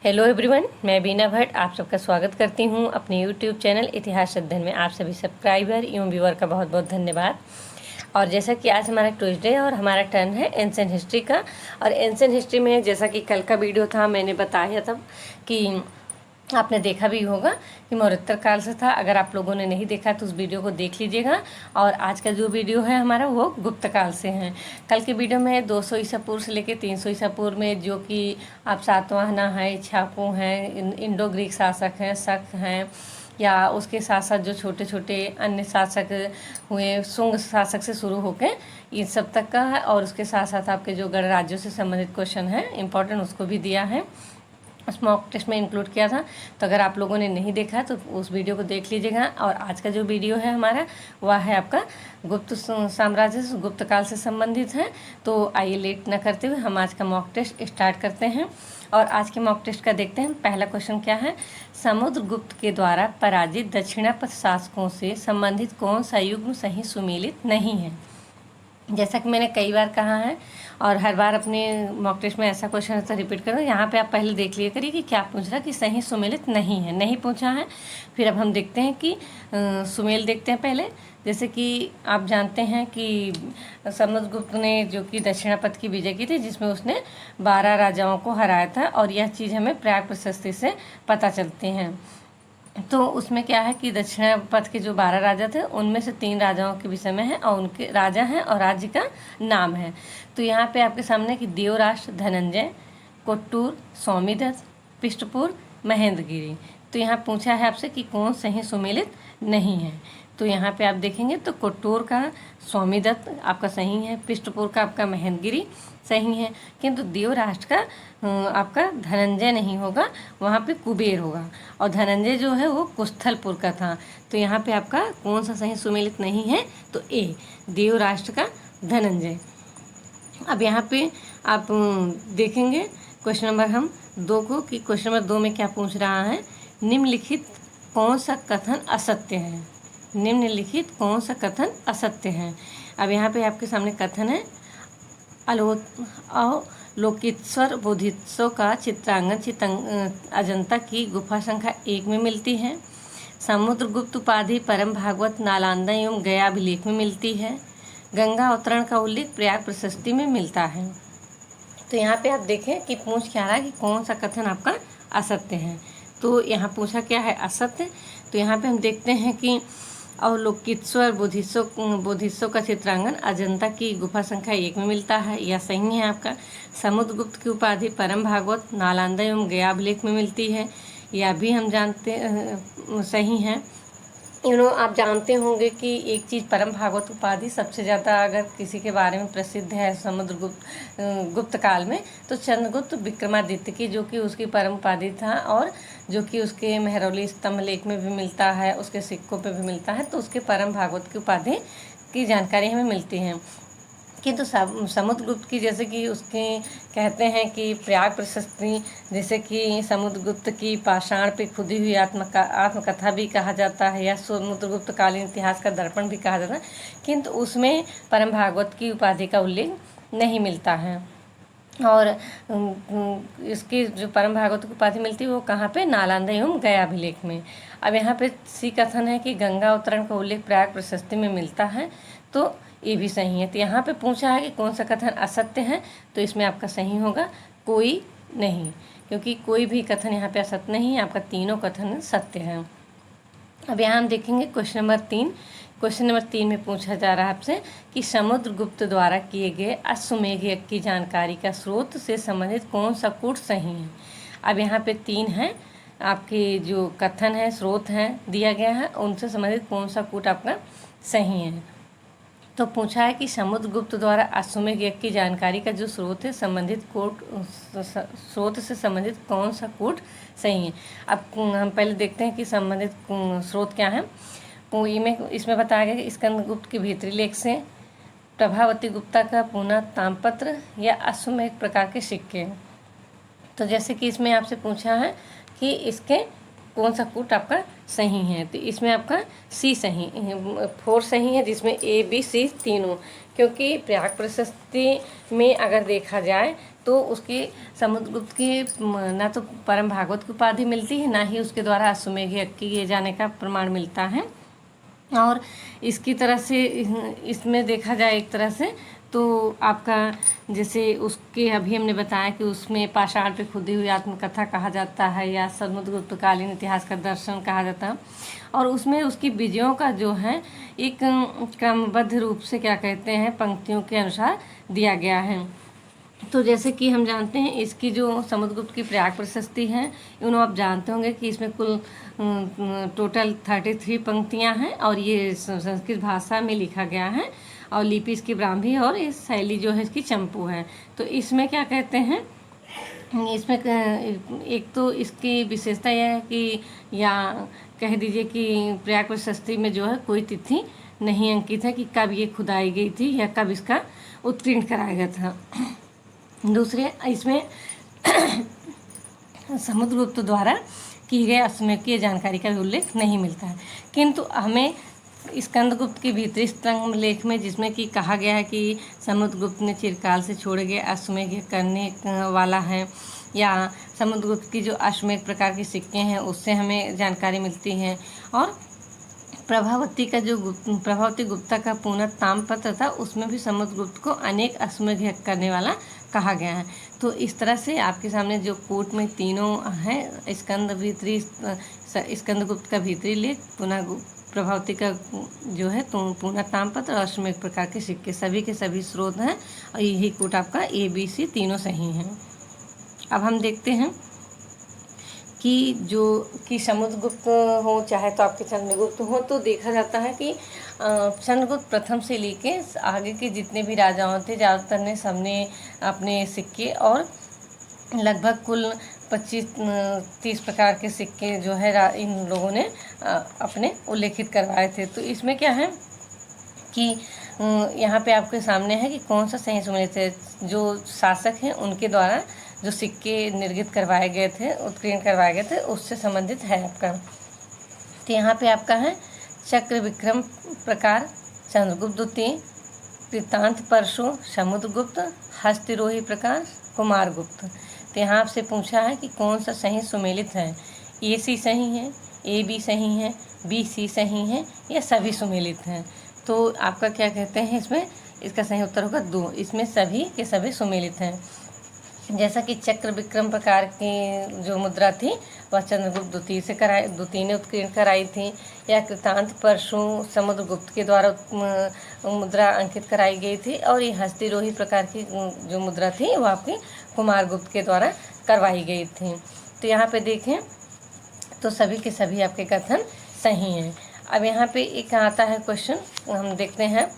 Hello everyone, मैं बीना भट्ट आप सबका स्वागत करती हूं अपने यूट्यूब चैनल इतिहास अध्ययन में। आप सभी सब्सक्राइबर एवं व्यूअर का बहुत बहुत धन्यवाद। और जैसा कि आज हमारा ट्यूसडे है और हमारा टर्न है एंशिएंट हिस्ट्री का। और एंशिएंट हिस्ट्री में जैसा कि कल का वीडियो था, मैंने बताया था कि आपने देखा भी होगा कि मौर्योत्तर काल से था। अगर आप लोगों ने नहीं देखा तो उस वीडियो को देख लीजिएगा। और आज का जो वीडियो है हमारा वो गुप्त काल से है। कल के वीडियो में 200 ईसा पूर्व से लेकर 300 ईसा पूर्व में जो कि आप सातवाहना है, इक्ष्वाकु हैं, इंडो ग्रीक शासक हैं, शक हैं, या उसके साथ साथ जो छोटे छोटे अन्य शासक हुए शुंग शासक से शुरू होकर इन सब तक का है। और उसके साथ साथ आपके जो गणराज्यों से संबंधित क्वेश्चन है इंपॉर्टेंट, उसको भी दिया है, उस मॉक टेस्ट में इंक्लूड किया था। तो अगर आप लोगों ने नहीं देखा तो उस वीडियो को देख लीजिएगा। और आज का जो वीडियो है हमारा वह है आपका गुप्त साम्राज्य से, गुप्त काल से संबंधित है। तो आइए लेट न करते हुए हम आज का मॉक टेस्ट स्टार्ट करते हैं। और आज के मॉक टेस्ट का देखते हैं। पहला क्वेश्चन क्या है, समुद्रगुप्त के द्वारा पराजित दक्षिणापथ शासकों से संबंधित कौन सा युग्म सही सुमेलित नहीं है। जैसा कि मैंने कई बार कहा है और हर बार अपने मॉक टेस्ट में ऐसा क्वेश्चन तो रिपीट करो। यहाँ पे आप पहले देख लिया करिए कि क्या पूछ रहा है, कि सही सुमेलित नहीं है, नहीं पूछा है। फिर अब हम देखते हैं कि सुमेल देखते हैं पहले। जैसे कि आप जानते हैं कि समुद्रगुप्त ने जो कि दक्षिणापथ की विजय की थी, जिसमें उसने 12 राजाओं को हराया था। और यह चीज़ हमें प्रयाग प्रशस्ति से पता चलती हैं। तो उसमें क्या है कि दक्षिणापथ के जो 12 राजा थे उनमें से 3 राजाओं के विषय में है और उनके राजा हैं और राज्य का नाम है। तो यहाँ पे आपके सामने कि देवराष्ट्र धनंजय, कोट्टूर सौमिदत्त, पृष्ठपुर महेंद्रगिरी। तो यहाँ पूछा है आपसे कि कौन सही सुमेलित नहीं है। तो यहाँ पे आप देखेंगे तो कोट्टूर का स्वामीदत्त आपका सही है, पृष्ठपुर का आपका महेंद्रगिरी सही है, किंतु देवराष्ट्र का आपका धनंजय नहीं होगा, वहाँ पे कुबेर होगा। और धनंजय जो है वो कुस्थलपुर का था। तो यहाँ पे आपका कौन सा सही सुमेलित नहीं है, तो ए देवराष्ट्र का धनंजय। अब यहाँ पे आप देखेंगे क्वेश्चन नंबर हम 2 को, कि क्वेश्चन नंबर 2 में क्या पूछ रहा है, निम्नलिखित कौन सा कथन असत्य है। निम्नलिखित कौन सा कथन असत्य है। अब यहाँ पे आपके सामने कथन है, अवलोकितेश्वर बोधिसत्व का चित्रांगन अजंता की गुफा संख्या 1 में मिलती है। समुद्रगुप्त उपाधि परम भागवत नालंदा एवं गया अभिलेख में मिलती है। गंगा अवतरण का उल्लेख प्रयाग प्रशस्ति में मिलता है। तो यहाँ पे आप देखें कि पूछ क्या रहा है कि कौन सा कथन आपका असत्य है। तो यहाँ पूछा क्या है, असत्य। तो यहाँ पे हम देखते हैं कि अवलोकितेश्वर बोधिसत्व का चित्रांगन अजंता की गुफा संख्या 1 में मिलता है, यह सही है आपका। समुद्रगुप्त की उपाधि परम भागवत नालंदा एवं गया अभिलेख में मिलती है, यह भी हम जानते सही है। आप जानते होंगे कि एक चीज़, परम भागवत उपाधि सबसे ज़्यादा अगर किसी के बारे में प्रसिद्ध है गुप्त काल में, तो चंद्रगुप्त विक्रमादित्य की, जो कि उसकी परम उपाधि था और जो कि उसके मेहरौली स्तंभ लेख में भी मिलता है, उसके सिक्कों पे भी मिलता है। तो उसके परम भागवत की उपाधि की जानकारी हमें मिलती है। किंतु समुद्रगुप्त की, जैसे कि उसके कहते हैं कि प्रयाग प्रशस्ति, जैसे कि समुद्रगुप्त की पाषाण पे खुदी हुई आत्मकथा भी कहा जाता है, या समुद्रगुप्त कालीन इतिहास का दर्पण भी कहा जाता है, किंतु उसमें परम भागवत की उपाधि का उल्लेख नहीं मिलता है। और इसकी जो परम भागवत की उपाधि मिलती है वो कहाँ पे, नालंदा एवं गया अभिलेख में। अब यहाँ पे सी कथन है कि गंगा अवतरण का उल्लेख प्रयाग प्रशस्ति में मिलता है, तो ये भी सही है। तो यहाँ पे पूछा है कि कौन सा कथन असत्य है, तो इसमें आपका सही होगा कोई नहीं, क्योंकि कोई भी कथन यहाँ पे असत्य नहीं है, आपका तीनों कथन सत्य हैं। अब यहाँ हम देखेंगे क्वेश्चन नंबर 3। क्वेश्चन नंबर 3 में पूछा जा रहा है आपसे कि समुद्रगुप्त द्वारा किए गए अश्वमेध यज्ञ की जानकारी का स्रोत से संबंधित कौन सा कूट सही है। अब यहाँ पे 3 है आपके जो कथन है, स्रोत हैं दिया गया है, उनसे संबंधित कौन सा कूट आपका सही है। तो पूछा है कि समुद्रगुप्त द्वारा अश्वमेध यज्ञ की जानकारी का जो स्रोत है, संबंधित स्रोत से संबंधित कौन सा कूट सही है। अब हम पहले देखते हैं कि संबंधित स्रोत क्या है। इसमें बताया गया कि स्कंदगुप्त के भीतरी लेख से, प्रभावती गुप्ता का पुनः ताम्रपत्र, या अश्वमेध प्रकार के सिक्के। तो जैसे कि इसमें आपसे पूछा है कि इसके कौन सा कूट आपका सही है, तो इसमें आपका सी सही, 4 सही है, जिसमें ए बी सी तीनों। क्योंकि प्रयाग प्रशस्ति में अगर देखा जाए तो उसके समुद्रगुप्त की ना तो परम भागवत की उपाधि मिलती है, ना ही उसके द्वारा अश्वमेध किए जाने का प्रमाण मिलता है। और इसकी तरह से इसमें देखा जाए एक तरह से तो आपका जैसे उसके अभी हमने बताया कि उसमें पाषाण पे खुदी हुई आत्मकथा कहा जाता है या समुद्रगुप्तकालीन इतिहास का दर्शन कहा जाता है, और उसमें उसकी विजयों का जो है एक क्रमबद्ध रूप से क्या कहते हैं पंक्तियों के अनुसार दिया गया है। तो जैसे कि हम जानते हैं इसकी जो समुद्रगुप्त की प्रयाग प्रशस्ति है, उन्होंने आप जानते होंगे कि इसमें कुल टोटल 33 पंक्तियां हैं और ये संस्कृत भाषा में लिखा गया है और लिपि इसकी ब्राह्मी और इस शैली जो है इसकी चंपू है। तो इसमें क्या कहते हैं, इसमें एक तो इसकी विशेषता यह है कि या कह दीजिए कि प्रयाग प्रशस्ति में जो है कोई तिथि नहीं अंकित है कि कब ये खुदाई गई थी या कब इसका उत्कीर्ण कराया गया था। दूसरे इसमें समुद्रगुप्त द्वारा की गए अश्वमेध की जानकारी का उल्लेख नहीं मिलता है, किंतु हमें स्कंदगुप्त के भीतरी स्तंभ लेख में जिसमें कि कहा गया है कि समुद्रगुप्त ने चिरकाल से छोड़े गए अश्वमेध करने वाला है, या समुद्रगुप्त की जो अश्वमेध प्रकार के सिक्के हैं उससे हमें जानकारी मिलती है। और प्रभावती गुप्ता का पुनः ताम्रपत्र था, उसमें भी समुद्रगुप्त को अनेक अश्वमेध करने वाला कहा गया है। तो इस तरह से आपके सामने जो कोट में तीनों हैं, स्कंदगुप्त का भीतरी लेख, पुनः प्रभावती का जो है तो पुनः ताम्रपत्र और अश्वमेध प्रकार के सिक्के, सभी के सभी स्रोत हैं और यही कोट आपका ABC तीनों सही हैं। अब हम देखते हैं कि जो कि समुद्रगुप्त हो चाहे तो आपके चंद्रगुप्त हो, तो देखा जाता है कि चंद्रगुप्त प्रथम से लेके आगे के जितने भी राजाओं थे ज़्यादातर ने सबने अपने सिक्के और लगभग कुल 25-30 प्रकार के सिक्के जो है इन लोगों ने अपने उल्लेखित करवाए थे। तो इसमें क्या है कि यहाँ पे आपके सामने है कि कौन सा सही सुमेलित है, जो शासक हैं उनके द्वारा जो सिक्के निर्गित करवाए गए थे, उत्कीर्ण करवाए गए थे, उससे संबंधित है आपका। तो यहाँ पे आपका है चक्र विक्रम प्रकार चंद्रगुप्त द्वितीय, वृत्तांत परशु समुद्रगुप्त, हस्तिरोही प्रकार कुमारगुप्त। तो यहाँ आपसे पूछा है कि कौन सा सही सुमेलित है, AC सही है, AB सही है, BC सही है या सभी सुमेलित हैं। तो आपका क्या कहते हैं इसमें, इसका सही उत्तर होगा 2, इसमें सभी के सभी सुमेलित हैं। जैसा कि चक्र विक्रम प्रकार की जो मुद्रा थी वह चंद्रगुप्त द्वितीय ने उत्कीर्ण कराई थी, या कृतांत परशु समुद्रगुप्त के द्वारा मुद्रा अंकित कराई गई थी, और ये हस्तिरोही प्रकार की जो मुद्रा थी वह आपकी कुमारगुप्त के द्वारा करवाई गई थी। तो यहाँ पे देखें तो सभी के सभी आपके कथन सही हैं। अब यहाँ पे एक आता है क्वेश्चन, हम देखते हैं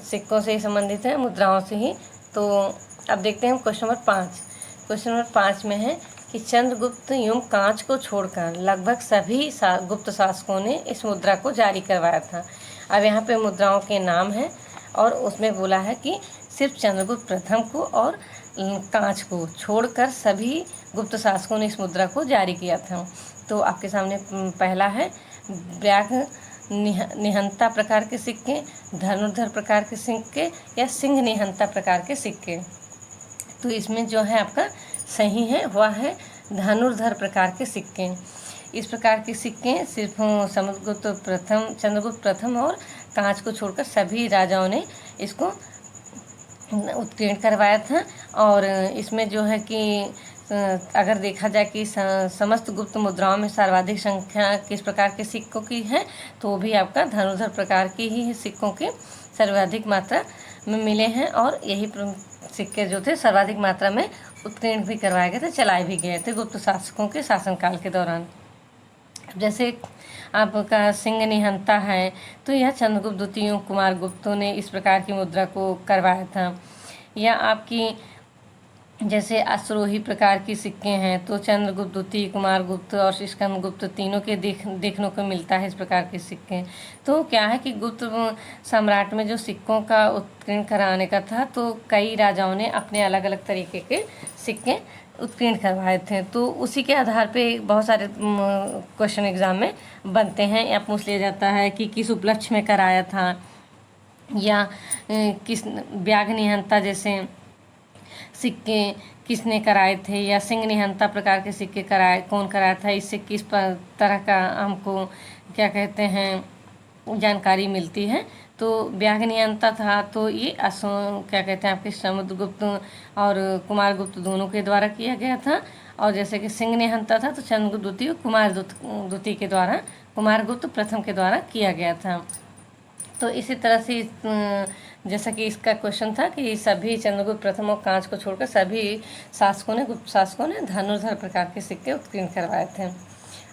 सिक्कों से ही संबंधित है, मुद्राओं से ही। तो अब देखते हैं क्वेश्चन नंबर 5। क्वेश्चन नंबर 5 में है कि चंद्रगुप्त एवं कांच को छोड़कर लगभग सभी गुप्त शासकों ने इस मुद्रा को जारी करवाया था। अब यहाँ पे मुद्राओं के नाम हैं और उसमें बोला है कि सिर्फ चंद्रगुप्त प्रथम को और कांच को छोड़कर सभी गुप्त शासकों ने इस मुद्रा को जारी किया था। तो आपके सामने पहला है व्याघ्र निहंता प्रकार के सिक्के, धनुर्धर प्रकार के सिक्के या सिंह निहंता प्रकार के सिक्के। तो इसमें जो है आपका सही है वह है धनुर्धर प्रकार के सिक्के। इस प्रकार के सिक्के सिर्फ चंद्रगुप्त प्रथम और कांच को छोड़कर सभी राजाओं ने इसको उत्कीर्ण करवाया था। और इसमें जो है कि अगर देखा जाए कि समस्त गुप्त मुद्राओं में सर्वाधिक संख्या किस प्रकार के सिक्कों की है, तो भी आपका धनुर्धर प्रकार की ही सिक्कों की सर्वाधिक मात्रा में मिले हैं, और यही सिक्के जो थे सर्वाधिक मात्रा में उत्कीर्ण भी करवाए गए थे, चलाए भी गए थे गुप्त शासकों के शासनकाल के दौरान। जैसे आपका सिंह निहंता है, तो यह चंद्रगुप्त द्वितीय कुमारगुप्तों ने इस प्रकार की मुद्रा को करवाया था। या आपकी जैसे अश्वरोही प्रकार की सिक्के हैं, तो चंद्रगुप्त द्वितीय, कुमारगुप्त और स्कंदगुप्त तीनों के देखने को मिलता है इस प्रकार के सिक्के। तो क्या है कि गुप्त सम्राट में जो सिक्कों का उत्कीर्ण कराने का था, तो कई राजाओं ने अपने अलग अलग तरीके के सिक्के उत्कीर्ण करवाए थे। तो उसी के आधार पे बहुत सारे क्वेश्चन एग्जाम में बनते हैं, या पूछ लिया जाता है कि किस उपलक्ष्य में कराया था, या किस व्याघ्र निहंता जैसे सिक्के किसने कराए थे, या सिंह निहंता प्रकार के सिक्के कौन कराया था, इससे किस तरह का हमको क्या कहते हैं जानकारी मिलती है। तो व्याघ निहंता था तो ये क्या कहते हैं आपके समुद्रगुप्त और कुमारगुप्त दोनों के द्वारा किया गया था। और जैसे कि सिंह निहंता था तो चंद्रगुप्त द्वितीय कुमारगुप्त के द्वारा, कुमारगुप्त प्रथम के द्वारा किया गया था। तो इसी तरह से जैसा कि इसका क्वेश्चन था कि सभी चंद्रगुप्त प्रथम और कांच को छोड़कर सभी गुप्त शासकों ने धनुर्धर प्रकार के सिक्के उत्कीर्ण करवाए थे।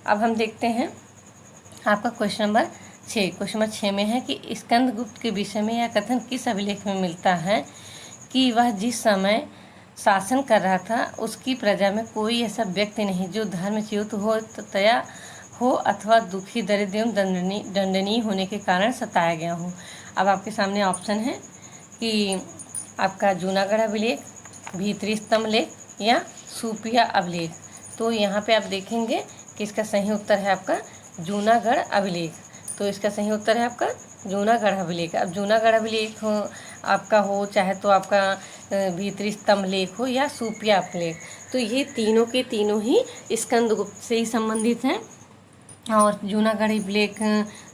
अब हम देखते हैं आपका क्वेश्चन नंबर 6। क्वेश्चन नंबर 6 में है कि स्कंदगुप्त के विषय में यह कथन किस अभिलेख में मिलता है कि वह जिस समय शासन कर रहा था उसकी प्रजा में कोई ऐसा व्यक्ति नहीं जो धर्मच्युत हो अथवा दुखी, दरिद्र एवं दंडनीय होने के कारण सताया गया हो। अब आपके सामने ऑप्शन है कि आपका जूनागढ़ अभिलेख, भीतरी स्तंभ लेख या सूपिया अभिलेख। तो यहाँ पे आप देखेंगे कि इसका सही उत्तर है आपका जूनागढ़ अभिलेख। तो इसका सही उत्तर है आपका जूनागढ़ अभिलेख। अब जूनागढ़ अभिलेख आपका हो चाहे तो आपका भीतरी स्तंभ लेख हो या सूपिया अभिलेख, तो ये तीनों के तीनों ही स्कंदगुप्त से ही संबंधित हैं। और जूनागढ़ अभिलेख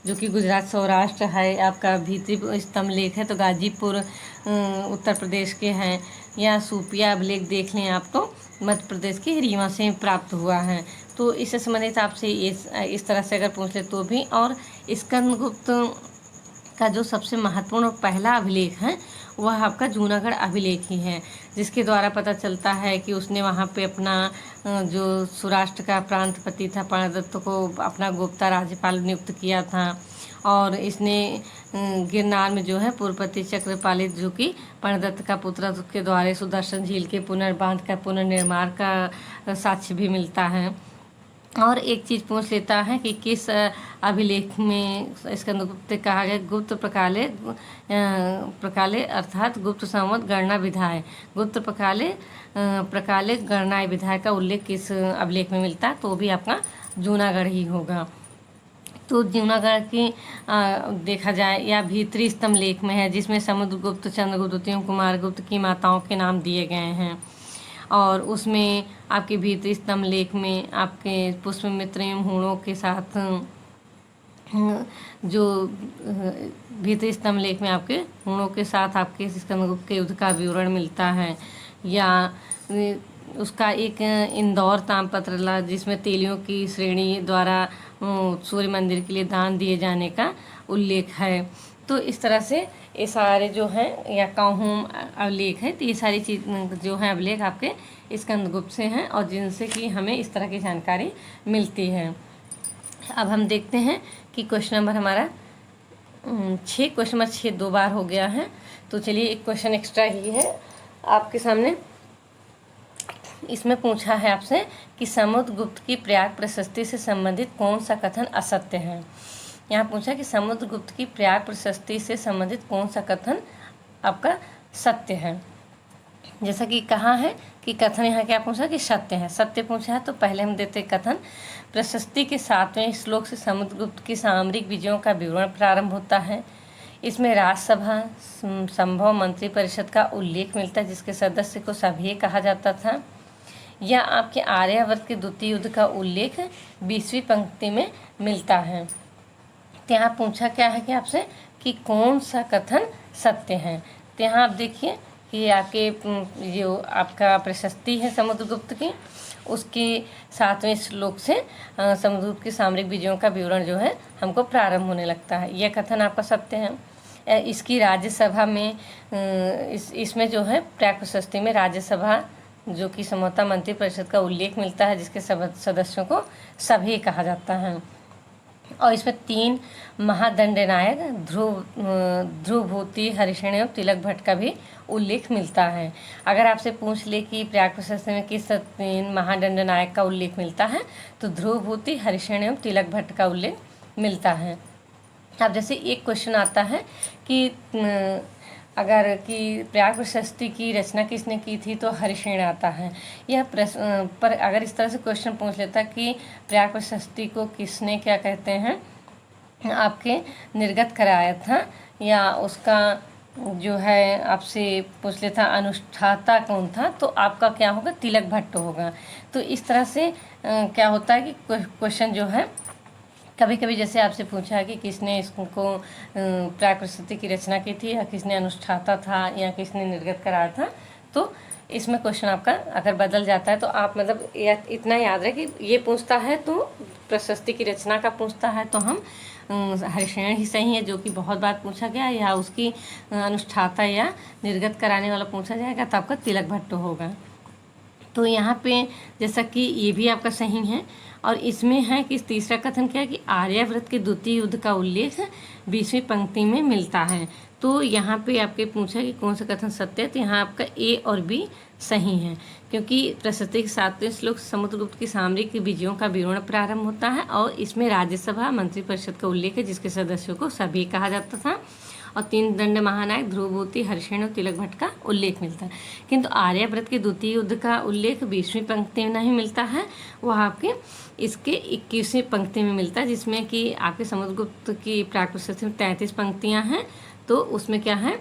जो कि गुजरात सौराष्ट्र है, आपका भीतरी स्तंभ लेख है तो गाजीपुर उत्तर प्रदेश के हैं, या सूपिया अभिलेख देख लें आप तो मध्य प्रदेश के रीवा से प्राप्त हुआ है। तो इससे संबंधित आपसे इस तरह से अगर पूछ ले तो भी। और स्कंदगुप्त का जो सबसे महत्वपूर्ण और पहला अभिलेख है वह आपका जूनागढ़ अभिलेख ही है, जिसके द्वारा पता चलता है कि उसने वहाँ पे अपना जो सौराष्ट्र का प्रांतपति था प्रणदत्त को अपना गुप्ता राज्यपाल नियुक्त किया था। और इसने गिरनार में जो है पुरपति चक्रपालित जो कि प्रणदत्त का पुत्र, उसके द्वारा सुदर्शन झील के पुनर्बांध का पुनर्निर्माण का साक्ष्य भी मिलता है। और एक चीज़ पूछ लेता है कि किस अभिलेख में स्कंदगुप्त कहा गया गुप्त प्रकाले अर्थात गुप्त संवत गणना विधाय, गुप्त प्रकाले गणना विधाय का उल्लेख किस अभिलेख में मिलता है, तो भी आपका जूनागढ़ ही होगा। तो जूनागढ़ की देखा जाए या भीतरी स्तंभ लेख में है, जिसमें समुद्रगुप्त, चंद्रगुप्त द्वितीय, कुमारगुप्त की माताओं के नाम दिए गए हैं। और उसमें आपके भीतरी स्तंभ लेख में आपके पुष्पमित्र एवं हूणों के साथ जो भीतरी स्तंभ लेख में आपके हूणों के साथ आपके स्कंदगुप्त के युद्ध का विवरण मिलता है, या उसका एक इंदौर ताम्रपत्र जिसमें तेलियों की श्रेणी द्वारा सूर्य मंदिर के लिए दान दिए जाने का उल्लेख है। तो इस तरह से ये सारे जो हैं या काहूम अभिलेख है, तो ये सारी चीज़ जो हैं अभिलेख आपके स्कंदगुप्त से हैं और जिनसे कि हमें इस तरह की जानकारी मिलती है। अब हम देखते हैं कि क्वेश्चन नंबर हमारा 6, क्वेश्चन नंबर 6 2 बार हो गया है। तो चलिए एक क्वेश्चन एक्स्ट्रा ही है आपके सामने। इसमें पूछा है आपसे कि समुद्रगुप्त की प्रयाग प्रशस्ति से संबंधित कौन सा कथन असत्य है। यहाँ पूछा कि समुद्रगुप्त की प्रयाग प्रशस्ति से संबंधित कौन सा कथन आपका सत्य है। जैसा कि कहा है कि कथन यहाँ क्या पूछा कि सत्य है, सत्य पूछा है तो पहले हम देते कथन। प्रशस्ति के 7वें श्लोक से समुद्रगुप्त की सामरिक विजयों का विवरण प्रारंभ होता है। इसमें राज्यसभा संभव मंत्री परिषद का उल्लेख मिलता है, जिसके सदस्य को सभ्य कहा जाता था। या आपके आर्यावर्त के द्वितीय युद्ध का उल्लेख 20वीं पंक्ति में मिलता है। तो यहाँ पूछा क्या है कि आपसे कि कौन सा कथन सत्य है। तो यहाँ आप देखिए कि आपके जो आपका प्रशस्ति है समुद्रगुप्त की, उसके 7वें श्लोक से समुद्रगुप्त की सामरिक विजयों का विवरण जो है हमको प्रारंभ होने लगता है। यह कथन आपका सत्य है। इसकी राज्यसभा में इसमें जो है प्रयाग प्रशस्ति में राज्यसभा जो कि संभवतः मंत्री परिषद का उल्लेख मिलता है, जिसके सदस्यों को सभी कहा जाता है। और इसमें 3 महादंडनायक ध्रुवभूति, हरिशेन एवं तिलक भट्ट का भी उल्लेख मिलता है। अगर आपसे पूछ ले कि प्रयाग प्रशस्ति में किस 3 महादंडनायक का उल्लेख मिलता है, तो ध्रुवभूति, हरिशेन एवं तिलक भट्ट का उल्लेख मिलता है। अब जैसे एक क्वेश्चन आता है कि अगर कि प्रयाग प्रशस्ति की रचना किसने की थी, तो हरिशेन आता है। यह प्रश्न पर अगर इस तरह से क्वेश्चन पूछ लेता कि प्रयाग प्रशस्ति को किसने क्या कहते हैं आपके निर्गत कराया था, या उसका जो है आपसे पूछ लेता अनुष्ठाता कौन था, तो आपका क्या होगा, तिलक भट्ट होगा। तो इस तरह से क्या होता है कि क्वेश्चन जो है कभी कभी जैसे आपसे पूछा है कि किसने इसको प्राकृत की रचना की थी, या किसने अनुष्ठाता था, या किसने निर्गत कराया था, तो इसमें क्वेश्चन आपका अगर बदल जाता है तो आप मतलब इतना याद रहे कि ये पूछता है तो प्रशस्ति की रचना का पूछता है तो हम हरिशयन ही सही है, जो कि बहुत बार पूछा गया, या उसकी अनुष्ठाता या निर्गत कराने वाला पूछा जाएगा तो आपका तिलक भट्ट होगा। तो यहाँ पे जैसा कि ये भी आपका सही है। और इसमें है कि तीसरा कथन क्या है कि आर्यावर्त के द्वितीय युद्ध का उल्लेख 20वीं पंक्ति में मिलता है। तो यहाँ पे आपके पूछा कि कौन सा कथन सत्य है, तो यहाँ आपका ए और बी सही है, क्योंकि प्रशस्ति के 7वें श्लोक समुद्रगुप्त की सामरिक विजयों का विवरण प्रारंभ होता है और इसमें राज्यसभा मंत्रिपरिषद का उल्लेख है, जिसके सदस्यों को सभी कहा जाता था, और 3 दंड महानायक ध्रुवभूति हरिशयन और तिलक भट्ट का उल्लेख मिलता है। किंतु आर्यावर्त के द्वितीय युद्ध का उल्लेख 20वीं पंक्ति में नहीं मिलता है, वह आपके इसके 21वीं पंक्ति में मिलता है, जिसमें कि आपके समुद्रगुप्त की प्राकृत में 33 पंक्तियां हैं, तो उसमें क्या है,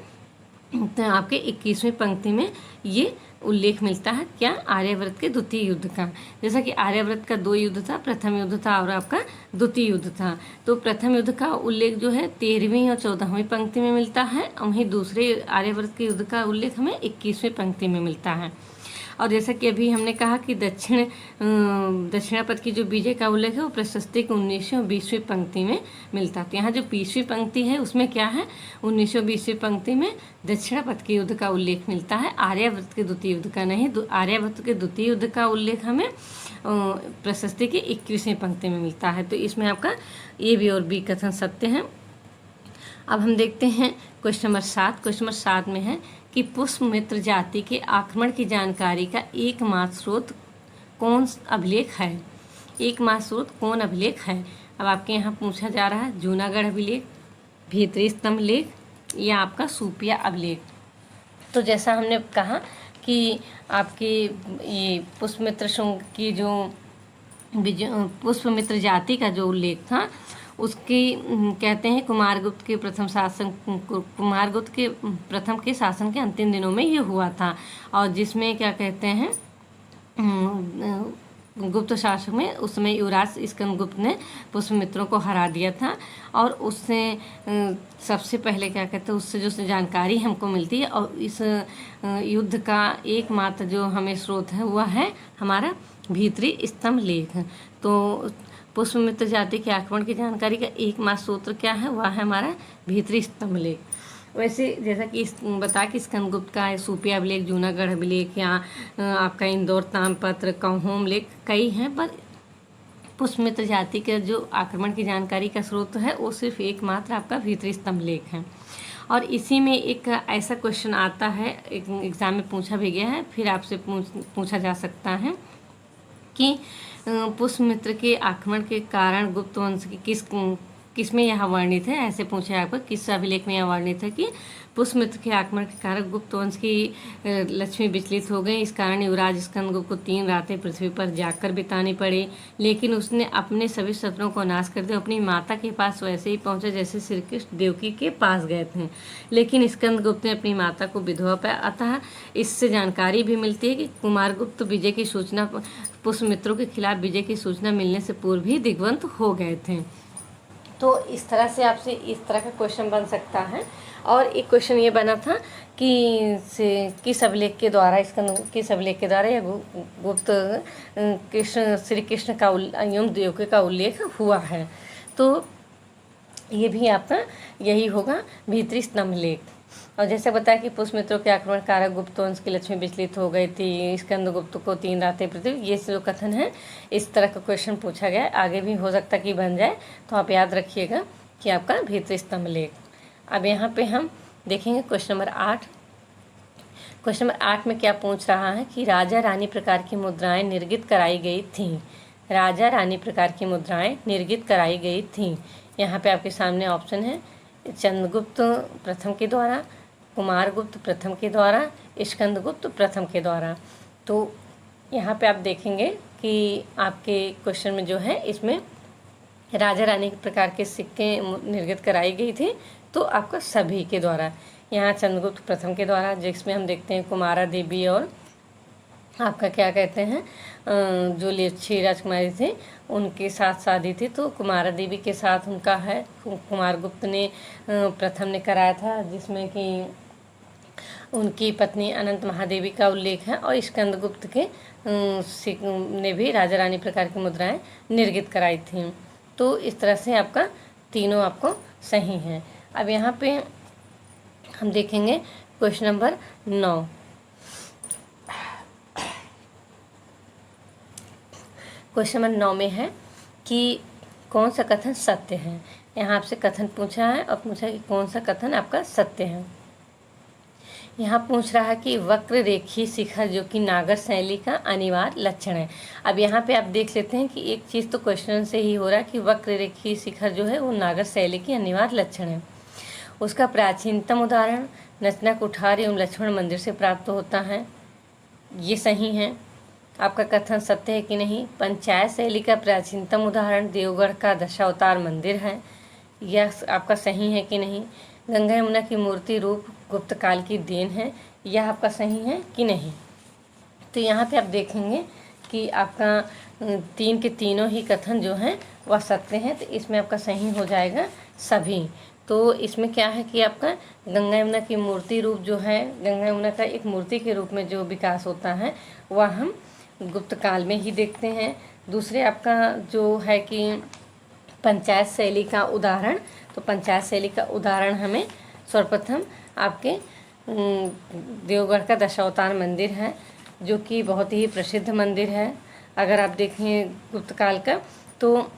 तो आपके 21वीं पंक्ति में ये उल्लेख मिलता है क्या, आर्यावर्त के द्वितीय युद्ध का। जैसा कि आर्यावर्त का 2 युद्ध था, प्रथम युद्ध था और आपका द्वितीय युद्ध था। तो प्रथम युद्ध का उल्लेख जो है 13वीं और 14वीं पंक्ति में मिलता है, और वहीं दूसरे आर्यावर्त के युद्ध का उल्लेख हमें 21वीं पंक्ति में मिलता है। और जैसा कि अभी हमने कहा कि दक्षिणापथ की जो विजय का उल्लेख है वो प्रशस्ति की 19वीं और 20वीं पंक्ति में मिलता है। तो यहाँ जो 20वीं पंक्ति है उसमें क्या है, 19वीं और 20वीं पंक्ति में दक्षिणापथ के युद्ध का उल्लेख मिलता है, आर्यावर्त के द्वितीय युद्ध का नहीं। आर्यावर्त के द्वितीय युद्ध का उल्लेख हमें प्रशस्ति की 21वीं पंक्ति में मिलता है। तो इसमें आपका ए बी और बी कथन सत्य है। अब हम देखते हैं क्वेश्चन नंबर 7। क्वेश्चन नंबर 7 में है कि पुष्पमित्र जाति के आक्रमण की जानकारी का एकमात्र स्रोत कौन अभिलेख है, एकमात्र स्रोत कौन अभिलेख है। अब आपके यहाँ पूछा जा रहा है जूनागढ़ अभिलेख, भीतरी स्तंभ लेख, या आपका सूपिया अभिलेख। तो जैसा हमने कहा कि आपकी ये पुष्पमित्र शुंग की जो पुष्पमित्र जाति का जो उल्लेख था उसकी कहते हैं कुमारगुप्त के प्रथम के शासन के अंतिम दिनों में ये हुआ था, और जिसमें क्या कहते हैं गुप्त शासक में उस समय युवराज स्कंदगुप्त ने पुष्पमित्रों को हरा दिया था, और उससे सबसे पहले क्या कहते हैं उससे जो जानकारी हमको मिलती है, और इस युद्ध का एकमात्र जो हमें स्रोत है वह है हमारा भीतरी स्तंभ लेख। तो पुष्पमित्र जाति के आक्रमण की जानकारी का एकमात्र सूत्र क्या है, वह है हमारा भीतरी स्तंभ लेख। वैसे जैसा कि बता कि स्कंदगुप्त का सूपिया अभिलेख, जूनागढ़ अभिलेख, या आपका इंदौर ताम्रपत्र, कौहोम लेख कई हैं, पर पुष्पमित्र जाति के जो आक्रमण की जानकारी का स्रोत है वो सिर्फ एकमात्र आपका भीतरी स्तंभ लेख है। और इसी में एक ऐसा क्वेश्चन आता है, एक एग्जाम में पूछा भी गया है, फिर आपसे पूछा जा सकता है कि पुष्पमित्र के आक्रमण के कारण गुप्त वंश की किस में यह वर्णित है। ऐसे पूछे आपको किस अभिलेख में यह वर्णित है कि पुष्पमित्र के आक्रमण के कारण गुप्त वंश की लक्ष्मी विचलित हो गई, इस कारण युवराज स्कंदगुप्त को 3 रातें पृथ्वी पर जाकर बितानी पड़ी, लेकिन उसने अपने सभी शत्रुओं को नाश कर दिया, अपनी माता के पास वैसे ही पहुंचा जैसे श्री कृष्ण देवकी के पास गए थे, लेकिन स्कंदगुप्त ने अपनी माता को विधवा पाया। अतः इससे जानकारी भी मिलती है कि कुमारगुप्त विजय की सूचना पुष्पमित्रों के खिलाफ विजय की सूचना मिलने से पूर्व ही दिग्वंत हो गए थे। तो इस तरह से आपसे इस तरह का क्वेश्चन बन सकता है। और एक क्वेश्चन ये बना था कि किस अभिलेख के द्वारा किस अभिलेख के द्वारा या गुप्त कृष्ण श्री कृष्ण का एवं देवकी का उल्लेख हुआ है। तो ये भी आपका यही होगा भीतरी स्तंभ लेख। और जैसे बताया कि पुष्पमित्रों के आक्रमण कारक गुप्त वंश की लक्ष्मी विचलित हो गई थी, स्कंदगुप्त को 3 रातें पृथ्वी, ये जो कथन है इस तरह का क्वेश्चन पूछा गया है, आगे भी हो सकता कि बन जाए, तो आप याद रखिएगा कि आपका भीतरी स्तंभ लेख। अब यहाँ पे हम देखेंगे क्वेश्चन नंबर 8। क्वेश्चन नंबर 8 में क्या पूछ रहा है कि राजा रानी प्रकार की मुद्राएं निर्गित कराई गई थीं, राजा रानी प्रकार की मुद्राएं निर्गित कराई गई थीं। यहाँ पे आपके सामने ऑप्शन है चंद्रगुप्त प्रथम के द्वारा, कुमारगुप्त प्रथम के द्वारा, स्कंदगुप्त प्रथम के द्वारा। तो यहाँ पे आप देखेंगे कि आपके क्वेश्चन में जो है इसमें राजा रानी प्रकार के सिक्के निर्गत कराई गई थी तो आपका सभी के द्वारा, यहाँ चंद्रगुप्त प्रथम के द्वारा, जिसमें हम देखते हैं कुमारा देवी और आपका क्या कहते हैं जो लेच्छी राजकुमारी थे उनके साथ शादी थी, तो कुमारा देवी के साथ उनका है। कुमारगुप्त ने प्रथम ने कराया था, जिसमें कि उनकी पत्नी अनंत महादेवी का उल्लेख है, और स्कंदगुप्त के ने भी राजा रानी प्रकार की मुद्राएं निर्गित कराई थी। तो इस तरह से आपका तीनों आपको सही हैं। अब यहाँ पे हम देखेंगे क्वेश्चन नंबर 9। क्वेश्चन नंबर 9 में है कि कौन सा कथन सत्य है। यहाँ आपसे कथन पूछा है और पूछा कि कौन सा कथन आपका सत्य है। यहाँ पूछ रहा है कि वक्र रेखी शिखर जो कि नागर शैली का अनिवार्य लक्षण है। अब यहाँ पे आप देख लेते हैं कि एक चीज़ तो क्वेश्चन से ही हो रहा है कि वक्र रेखी शिखर जो है वो नागर शैली की अनिवार्य लक्षण है। उसका प्राचीनतम उदाहरण नचना कुठार एवं लक्ष्मण मंदिर से प्राप्त होता है, ये सही है। आपका कथन सत्य है कि नहीं। पंचायत शैली का प्राचीनतम उदाहरण देवगढ़ का दशावतार मंदिर है, यह आपका सही है कि नहीं। गंगा यमुना की मूर्ति रूप गुप्त काल की देन है, यह आपका सही है कि नहीं। तो यहाँ पे आप देखेंगे कि आपका तीन के तीनों ही कथन जो हैं वह सत्य हैं, तो इसमें आपका सही हो जाएगा सभी। तो इसमें क्या है कि आपका गंगा यमुना की मूर्ति रूप जो है, गंगा यमुना का एक मूर्ति के रूप में जो विकास होता है वह हम गुप्त काल में ही देखते हैं। दूसरे आपका जो है कि पंचायत शैली का उदाहरण, तो पंचायत शैली का उदाहरण हमें सर्वप्रथम आपके देवगढ़ का दशावतार मंदिर है, जो कि बहुत ही प्रसिद्ध मंदिर है। अगर आप देखें गुप्त काल का तो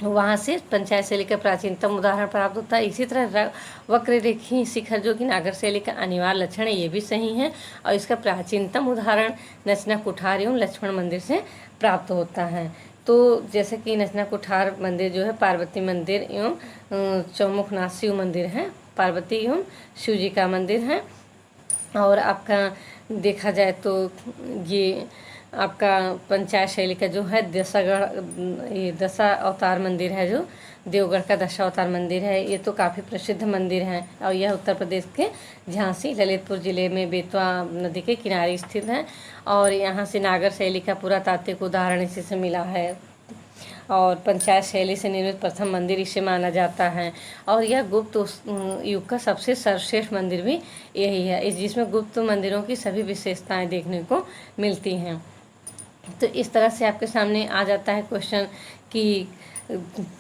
वहाँ से पंचायत शैली का प्राचीनतम उदाहरण प्राप्त होता है। इसी तरह वक्र रेखी शिखर जो कि नागर शैली का अनिवार्य लक्षण है, ये भी सही है, और इसका प्राचीनतम उदाहरण नचना कुठार एवं लक्ष्मण मंदिर से प्राप्त होता है। तो जैसे कि नचना कुठार मंदिर जो है पार्वती मंदिर एवं चौमुखनाथ शिव मंदिर है, पार्वती एवं शिव जी का मंदिर है। और आपका देखा जाए तो ये आपका पंचायत शैली का जो है दशा अवतार मंदिर है, जो देवगढ़ का दशा अवतार मंदिर है, ये तो काफ़ी प्रसिद्ध मंदिर है, और यह उत्तर प्रदेश के झांसी ललितपुर जिले में बेतवा नदी के किनारे स्थित है। और यहाँ से नागर शैली का पुरातात्विक उदाहरण इसी से मिला है, और पंचायत शैली से निर्मित प्रथम मंदिर इसे माना जाता है। और यह गुप्त युग का सबसे सर्वश्रेष्ठ मंदिर भी यही है, जिसमें गुप्त मंदिरों की सभी विशेषताएं देखने को मिलती हैं। तो इस तरह से आपके सामने आ जाता है क्वेश्चन कि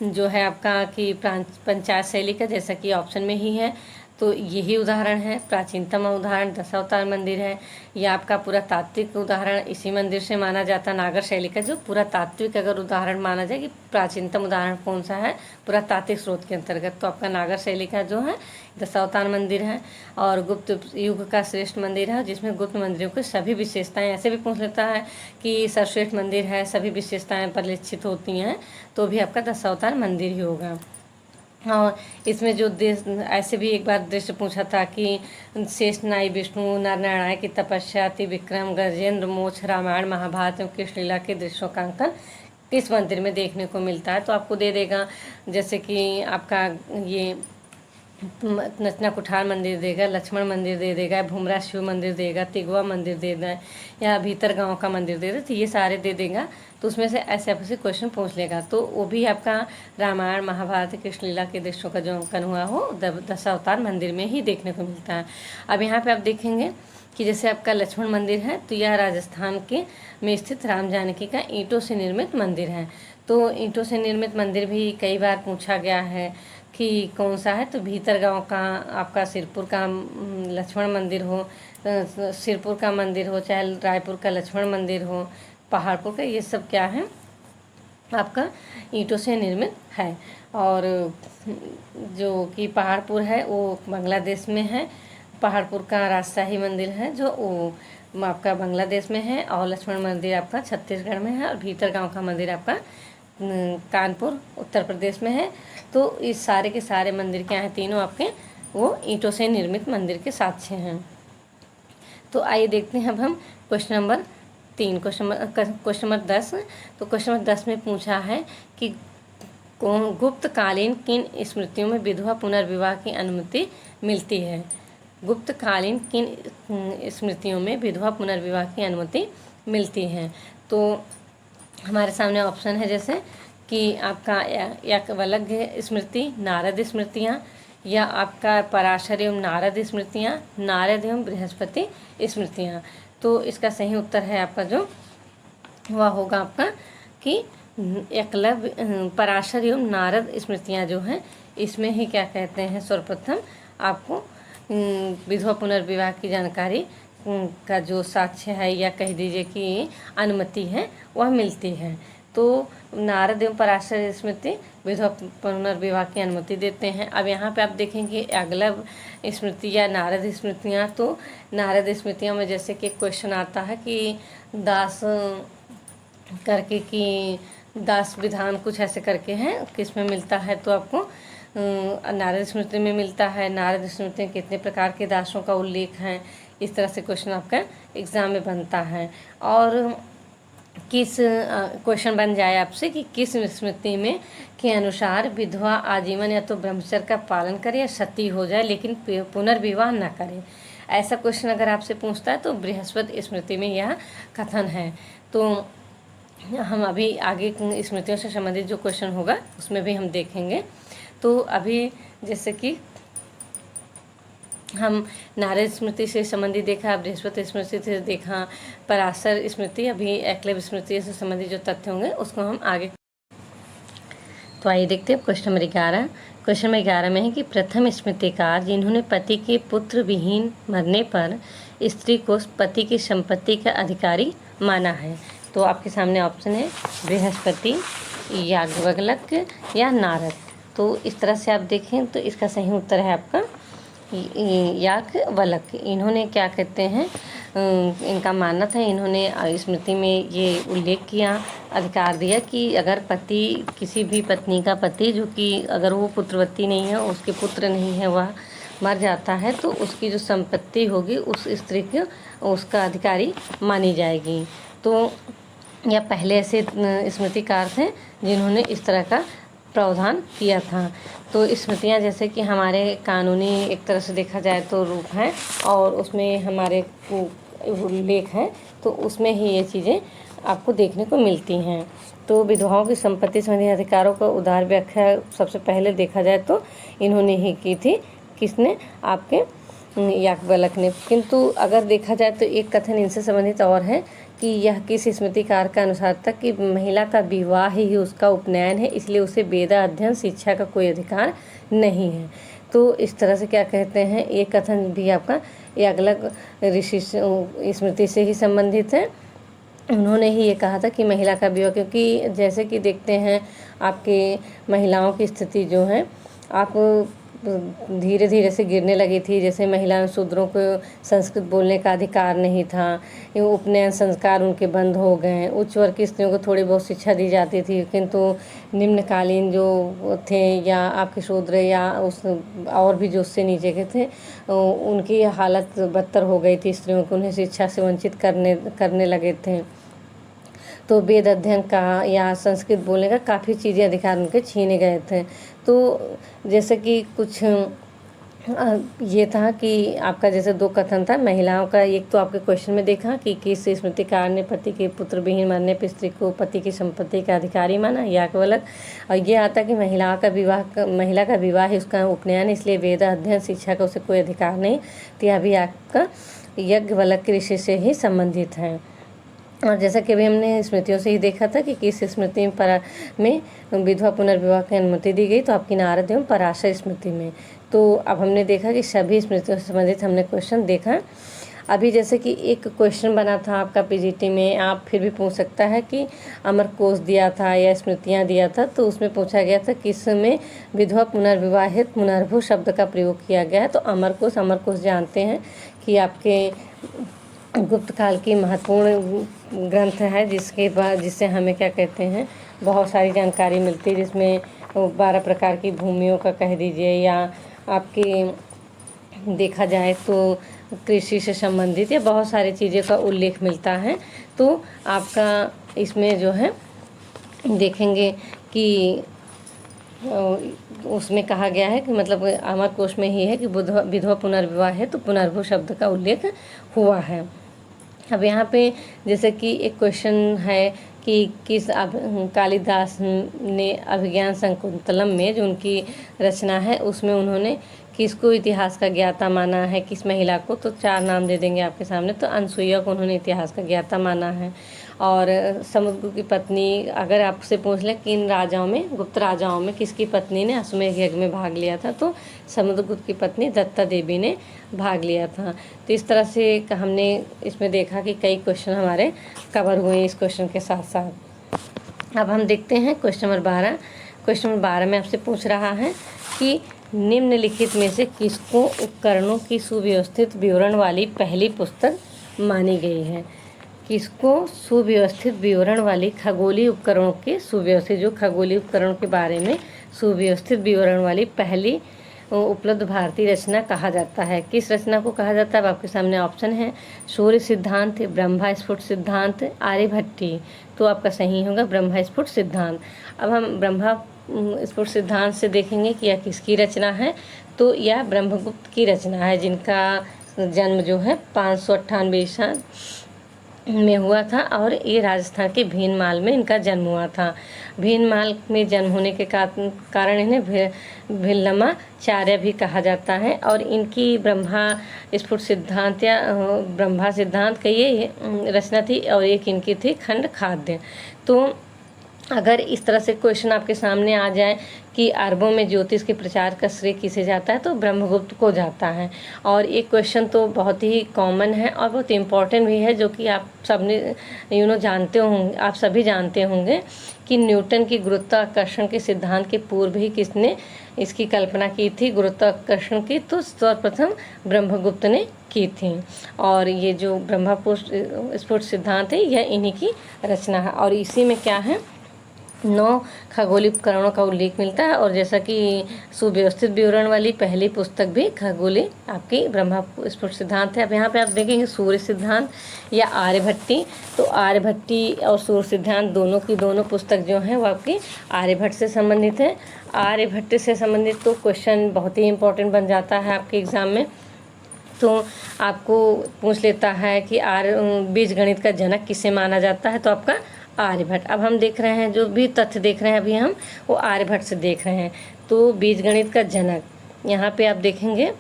जो है आपका कि पंचायत शैली का, जैसा कि ऑप्शन में ही है, तो यही उदाहरण है। प्राचीनतम उदाहरण दशावतार मंदिर है। यह आपका पुरातात्विक उदाहरण इसी मंदिर से माना जाता है। नागर शैली का जो पुरातात्विक अगर उदाहरण माना जाए कि प्राचीनतम उदाहरण कौन सा है पुरातात्विक स्रोत के अंतर्गत, तो आपका नागर शैली का जो है दशावतार मंदिर है। और गुप्त युग का श्रेष्ठ मंदिर है, जिसमें गुप्त मंदिरों की सभी विशेषताएं, ऐसे भी पूछ लेता है कि सर्वश्रेष्ठ मंदिर है, सभी विशेषताएं परिलक्षित होती हैं, तो भी आपका दशावतार मंदिर ही होगा। और इसमें जो ऐसे भी एक बार दृश्य पूछा था कि शेष नाई विष्णु नर नारायण की तपस्या, त्रिविक्रम, गजेंद्र मोक्ष, रामायण महाभारत एवं कृष्ण लीला के दृश्यों का अंकन किस मंदिर में देखने को मिलता है, तो आपको दे देगा। जैसे कि आपका ये नचना कुठार मंदिर देगा, लक्ष्मण मंदिर दे देगा, भूमरा शिव मंदिर देगा, तिगवा मंदिर दे देगा, या भीतर गांव का मंदिर दे देगा, तो ये सारे दे देगा। तो उसमें से ऐसे आपसे क्वेश्चन पूछ लेगा, तो वो भी आपका रामायण महाभारत कृष्ण लीला के दृश्यों का जो अंकन हुआ हो दशावतार मंदिर में ही देखने को मिलता है। अब यहाँ पे आप देखेंगे कि जैसे आपका लक्ष्मण मंदिर है, तो यह राजस्थान के में स्थित राम जानकी का ईंटों से निर्मित मंदिर है। तो ईंटों से निर्मित मंदिर भी कई बार पूछा गया है कि कौन सा है, तो भीतर गांव का आपका सिरपुर का लक्ष्मण मंदिर हो, सिरपुर का मंदिर हो, चाहे रायपुर का लक्ष्मण मंदिर हो, पहाड़पुर का, ये सब क्या है आपका ईंटों से निर्मित है। और जो कि पहाड़पुर है वो बांग्लादेश में है, पहाड़पुर का राजशाही मंदिर है जो वो आपका बांग्लादेश में है, और लक्ष्मण मंदिर आपका छत्तीसगढ़ में है, और भीतर गांव का मंदिर आपका कानपुर उत्तर प्रदेश में है। तो इस सारे के सारे मंदिर क्या हैं, तीनों आपके वो ईंटों से निर्मित मंदिर के साक्ष्य हैं। तो आइए देखते हैं अब हम क्वेश्चन नंबर 3, क्वेश्चन नंबर 10। तो क्वेश्चन नंबर 10 में पूछा है कि गुप्तकालीन किन स्मृतियों में विधवा पुनर्विवाह की अनुमति मिलती है? गुप्तकालीन किन स्मृतियों में विधवा पुनर्विवाह की अनुमति मिलती है? तो हमारे सामने ऑप्शन है जैसे कि आपका याज्ञवल्क्य स्मृति, नारद स्मृतियाँ, या आपका पराशर एवं नारद स्मृतियाँ, नारद एवं बृहस्पति स्मृतियाँ। तो इसका सही उत्तर है आपका जो वह होगा आपका कि एकलव्य पराशर एवं नारद स्मृतियाँ जो हैं इसमें ही क्या कहते हैं सर्वप्रथम आपको विधवा पुनर्विवाह की जानकारी का जो साक्ष्य है या कह दीजिए कि अनुमति है वह मिलती है। तो नारद एवं पराशर स्मृति विधवा पुनर्विवाह की अनुमति देते हैं। अब यहाँ पे आप देखेंगे अगला स्मृति या नारद स्मृतियाँ, तो नारद स्मृतियों में जैसे कि क्वेश्चन आता है कि दास करके कि दास विधान कुछ ऐसे करके हैं, किस में मिलता है? तो आपको नारद स्मृति में मिलता है। नारद स्मृति में कितने प्रकार के दासों का उल्लेख है, इस तरह से क्वेश्चन आपका एग्जाम में बनता है। और किस क्वेश्चन बन जाए आपसे कि किस स्मृति में के अनुसार विधवा आजीवन या तो ब्रह्मचर्य का पालन करे या सती हो जाए लेकिन पुनर्विवाह न करे। ऐसा क्वेश्चन अगर आपसे पूछता है तो बृहस्पति स्मृति में यह कथन है। तो हम अभी आगे स्मृतियों से संबंधित जो क्वेश्चन होगा उसमें भी हम देखेंगे। तो अभी जैसे कि हम नारद स्मृति से संबंधित देखा, बृहस्पति स्मृति से देखा, पराशर स्मृति, अभी एकलव्य स्मृति से संबंधित जो तथ्य होंगे उसको हम आगे। तो आइए देखते हैं क्वेश्चन नंबर 11। क्वेश्चन नंबर 11 में है कि प्रथम स्मृतिकार जिन्होंने पति के पुत्र विहीन मरने पर स्त्री को पति की संपत्ति का अधिकारी माना है। तो आपके सामने ऑप्शन है बृहस्पति, याज्ञवल्क्य या नारद। तो इस तरह से आप देखें तो इसका सही उत्तर है आपका याज्ञवल्क्य। इन्होंने क्या कहते हैं, इनका मानना था, इन्होंने स्मृति में ये उल्लेख किया, अधिकार दिया कि अगर पति किसी भी पत्नी का पति जो कि अगर वो पुत्रवती नहीं है, उसके पुत्र नहीं है, वह मर जाता है तो उसकी जो संपत्ति होगी उस स्त्री को उसका अधिकारी मानी जाएगी। तो यह पहले ऐसे स्मृतिकार थे जिन्होंने इस तरह का प्रावधान किया था। तो स्मृतियाँ जैसे कि हमारे कानूनी एक तरह से देखा जाए तो रूप हैं और उसमें हमारे उल्लेख है, तो उसमें ही ये चीज़ें आपको देखने को मिलती हैं। तो विधवाओं की संपत्ति संबंधी अधिकारों का उदार व्याख्या सबसे पहले देखा जाए तो इन्होंने ही की थी। किसने? आपके याज्ञवल्क्य ने। किंतु अगर देखा जाए तो एक कथन इनसे संबंधित और है कि यह किस स्मृतिकार का अनुसार था कि महिला का विवाह ही उसका उपनयन है, इसलिए उसे वेद अध्ययन शिक्षा का कोई अधिकार नहीं है। तो इस तरह से क्या कहते हैं, ये कथन भी आपका याज्ञवल्क्य ऋषि स्मृति से ही संबंधित है। उन्होंने ही ये कहा था कि महिला का विवाह, क्योंकि जैसे कि देखते हैं आपके महिलाओं की स्थिति जो है आप धीरे धीरे से गिरने लगी थी। जैसे महिला शूद्रों को संस्कृत बोलने का अधिकार नहीं था, उपनयन संस्कार उनके बंद हो गए। उच्च वर्ग की स्त्रियों को थोड़ी बहुत शिक्षा दी जाती थी, किंतु निम्नकालीन जो थे या आपके शूद्र या उस और भी जो उससे नीचे के थे उनकी हालत बदतर हो गई थी। स्त्रियों को उन्हें शिक्षा से वंचित करने लगे थे। तो वेद अध्ययन का या संस्कृत बोलने का काफ़ी चीज़ें अधिकार उनके छीने गए थे। तो जैसे कि कुछ ये था कि आपका जैसे दो कथन था महिलाओं का। एक तो आपके क्वेश्चन में देखा कि किस स्मृतिकार ने पति के पुत्र विहीन मरने पर स्त्री को पति की संपत्ति का अधिकारी माना, याज्ञवल्क्य। और ये आता कि महिला का विवाह ही उसका उपनयन, इसलिए वेद अध्ययन शिक्षा का उसे कोई अधिकार नहीं। तो यह भी आपका याज्ञवल्क्य ऋषि से ही संबंधित है। और जैसा कि अभी हमने स्मृतियों से ही देखा था कि किस स्मृति में विधवा पुनर्विवाह की अनुमति दी गई, तो आपकी नारद एवं पराशर स्मृति में। तो अब हमने देखा कि सभी स्मृतियों से संबंधित हमने क्वेश्चन देखा। अभी जैसे कि एक क्वेश्चन बना था आपका पीजीटी में, आप फिर भी पूछ सकता है कि अमरकोश दिया था या स्मृतियाँ दिया था, तो उसमें पूछा गया था किस में विधवा पुनर्विवाहित पुनर्भू शब्द का प्रयोग किया गया है। तो अमरकोश जानते हैं कि आपके गुप्त काल की महत्वपूर्ण ग्रंथ है, जिससे हमें क्या कहते हैं बहुत सारी जानकारी मिलती है, जिसमें 12 प्रकार की भूमियों का कह दीजिए या आपके देखा जाए तो कृषि से संबंधित या बहुत सारी चीज़ों का उल्लेख मिलता है। तो आपका इसमें जो है देखेंगे कि उसमें कहा गया है कि मतलब अमरकोश में ही है कि विधवा पुनर्विवाह है तो पुनर्भू शब्द का उल्लेख हुआ है। अब यहाँ पे जैसे कि एक क्वेश्चन है कि कालिदास ने अभिज्ञान शाकुंतलम में जो उनकी रचना है उसमें उन्होंने किसको इतिहास का ज्ञाता माना है, किस महिला को, तो 4 नाम दे देंगे आपके सामने। तो अनसुईया को उन्होंने इतिहास का ज्ञाता माना है। और समुद्रगुप्त की पत्नी, अगर आपसे पूछ लें किन राजाओं में, गुप्त राजाओं में किसकी पत्नी ने अश्वमेध यज्ञ में भाग लिया था, तो समुद्रगुप्त की पत्नी दत्ता देवी ने भाग लिया था। तो इस तरह से हमने इसमें देखा कि कई क्वेश्चन हमारे कवर हुए इस क्वेश्चन के साथ साथ। अब हम देखते हैं क्वेश्चन नंबर 12। क्वेश्चन नंबर 12 में आपसे पूछ रहा है कि निम्नलिखित में से किसको उपकरणों की सुव्यवस्थित विवरण वाली पहली पुस्तक मानी गई है। किसको सुव्यवस्थित विवरण वाली खगोलीय उपकरणों के सुव्यवस्थित, जो खगोलीय उपकरणों के बारे में सुव्यवस्थित विवरण वाली पहली उपलब्ध भारतीय रचना कहा जाता है। किस रचना को कहा जाता है? अब आपके सामने ऑप्शन है सूर्य सिद्धांत, ब्रह्मा स्फुट सिद्धांत, आर्यभट्टी। तो आपका सही होगा ब्रह्मा स्फुट सिद्धांत। अब हम ब्रह्मा स्फुट सिद्धांत से देखेंगे कि यह किसकी रचना है। तो यह ब्रह्मगुप्त की रचना है, जिनका जन्म जो है 598 ईसा में हुआ था और ये राजस्थान के भीनमाल में इनका जन्म हुआ था। भीनमाल में जन्म होने के कारण इन्हें भिल्लमाचार्य भी कहा जाता है। और इनकी ब्रह्मा स्फुट सिद्धांत या ब्रह्मा सिद्धांत का ये रचना थी और एक इनकी थी खंड खाद्य। तो अगर इस तरह से क्वेश्चन आपके सामने आ जाए कि अरबों में ज्योतिष के प्रचार का श्रेय किसे जाता है, तो ब्रह्मगुप्त को जाता है। और एक क्वेश्चन तो बहुत ही कॉमन है और बहुत इम्पोर्टेंट भी है, जो कि आप सबने जानते होंगे, आप सभी जानते होंगे कि न्यूटन की गुरुत्वाकर्षण के सिद्धांत के पूर्व ही किसने इसकी कल्पना की थी गुरुत्वाकर्षण की, तो सर्वप्रथम ब्रह्मगुप्त ने की थी। और ये जो ब्रह्मा स्फुट सिद्धांत है यह इन्हीं की रचना है। और इसी में क्या है, 9 खगोलीय उपकरणों का उल्लेख मिलता है। और जैसा कि सुव्यवस्थित विवरण वाली पहली पुस्तक भी खगोलीय आपकी ब्रह्मा स्फुट सिद्धांत है। अब यहाँ पे आप देखेंगे सूर्य सिद्धांत या आर्यभट्टी। तो आर्यभट्टी और सूर्य सिद्धांत दोनों की दोनों पुस्तक जो हैं वो आपकी आर्यभट्ट से संबंधित है। आर्यभट्ट से संबंधित तो क्वेश्चन बहुत ही इंपॉर्टेंट बन जाता है आपके एग्ज़ाम में। तो आपको पूछ लेता है कि बीज गणित का जनक किसे माना जाता है, तो आपका आर्यभट्ट। अब हम देख रहे हैं, जो भी तथ्य देख रहे हैं अभी हम, वो आर्यभट्ट से देख रहे हैं। तो बीज गणित का जनक, यहाँ पे आप देखेंगे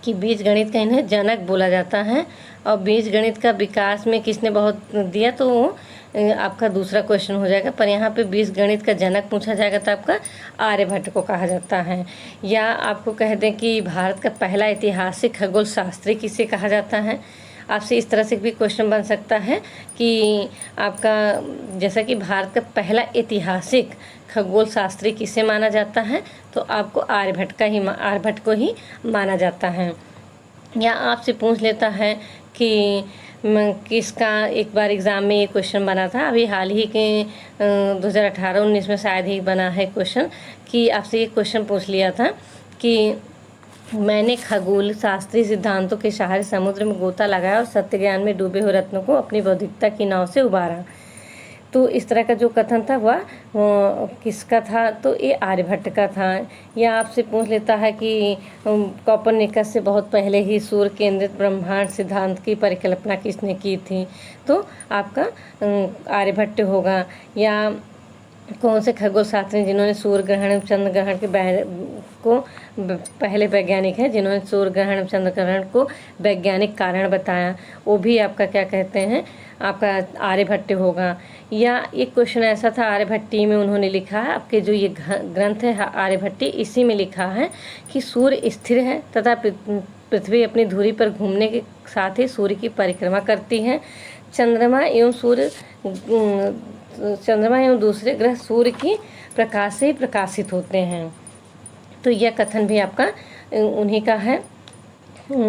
कि बीज गणित का इन्हें जनक बोला जाता है। और बीज गणित का विकास में किसने बहुत दिया, तो आपका दूसरा क्वेश्चन हो जाएगा। पर यहाँ पे बीज गणित का जनक पूछा जाएगा तो आपका आर्यभट्ट को कहा जाता है। या आपको कह दें कि भारत का पहला ऐतिहासिक खगोल शास्त्री किसे कहा जाता है। आपसे इस तरह से भी क्वेश्चन बन सकता है कि आपका, जैसा कि भारत का पहला ऐतिहासिक खगोल शास्त्री किसे माना जाता है, तो आपको आर्यभट्ट को ही माना जाता है। या आपसे पूछ लेता है कि किसका, एक बार एग्ज़ाम में ये क्वेश्चन बना था, अभी हाल ही के 2018-19 में शायद ही बना है क्वेश्चन, कि आपसे ये क्वेश्चन पूछ लिया था कि मैंने खगोल शास्त्रीय सिद्धांतों के सहारे समुद्र में गोता लगाया और सत्य ज्ञान में डूबे हुए रत्नों को अपनी बौद्धिकता की नाव से उबारा। तो इस तरह का जो कथन था वह किसका था, तो ये आर्यभट्ट का था। या आपसे पूछ लेता है कि कोपरनिकस से बहुत पहले ही सूर्य केंद्रित ब्रह्मांड सिद्धांत की परिकल्पना किसने की थी, तो आपका आर्यभट्ट होगा। या कौन से खगोल शास्त्री जिन्होंने सूर्य ग्रहण चंद्र ग्रहण के को पहले वैज्ञानिक हैं जिन्होंने सूर्य ग्रहण चंद्र ग्रहण को वैज्ञानिक कारण बताया, वो भी आपका क्या कहते हैं, आपका आर्यभट्ट होगा। या एक क्वेश्चन ऐसा था आर्यभट्टी में उन्होंने लिखा है, आपके जो ये ग्रंथ है आर्यभट्टी, इसी में लिखा है कि सूर्य स्थिर है तथा पृथ्वी अपनी धुरी पर घूमने के साथ ही सूर्य की परिक्रमा करती है। चंद्रमा एवं दूसरे ग्रह सूर्य की प्रकाश से ही प्रकाशित होते हैं। तो यह कथन भी आपका उन्हीं का है,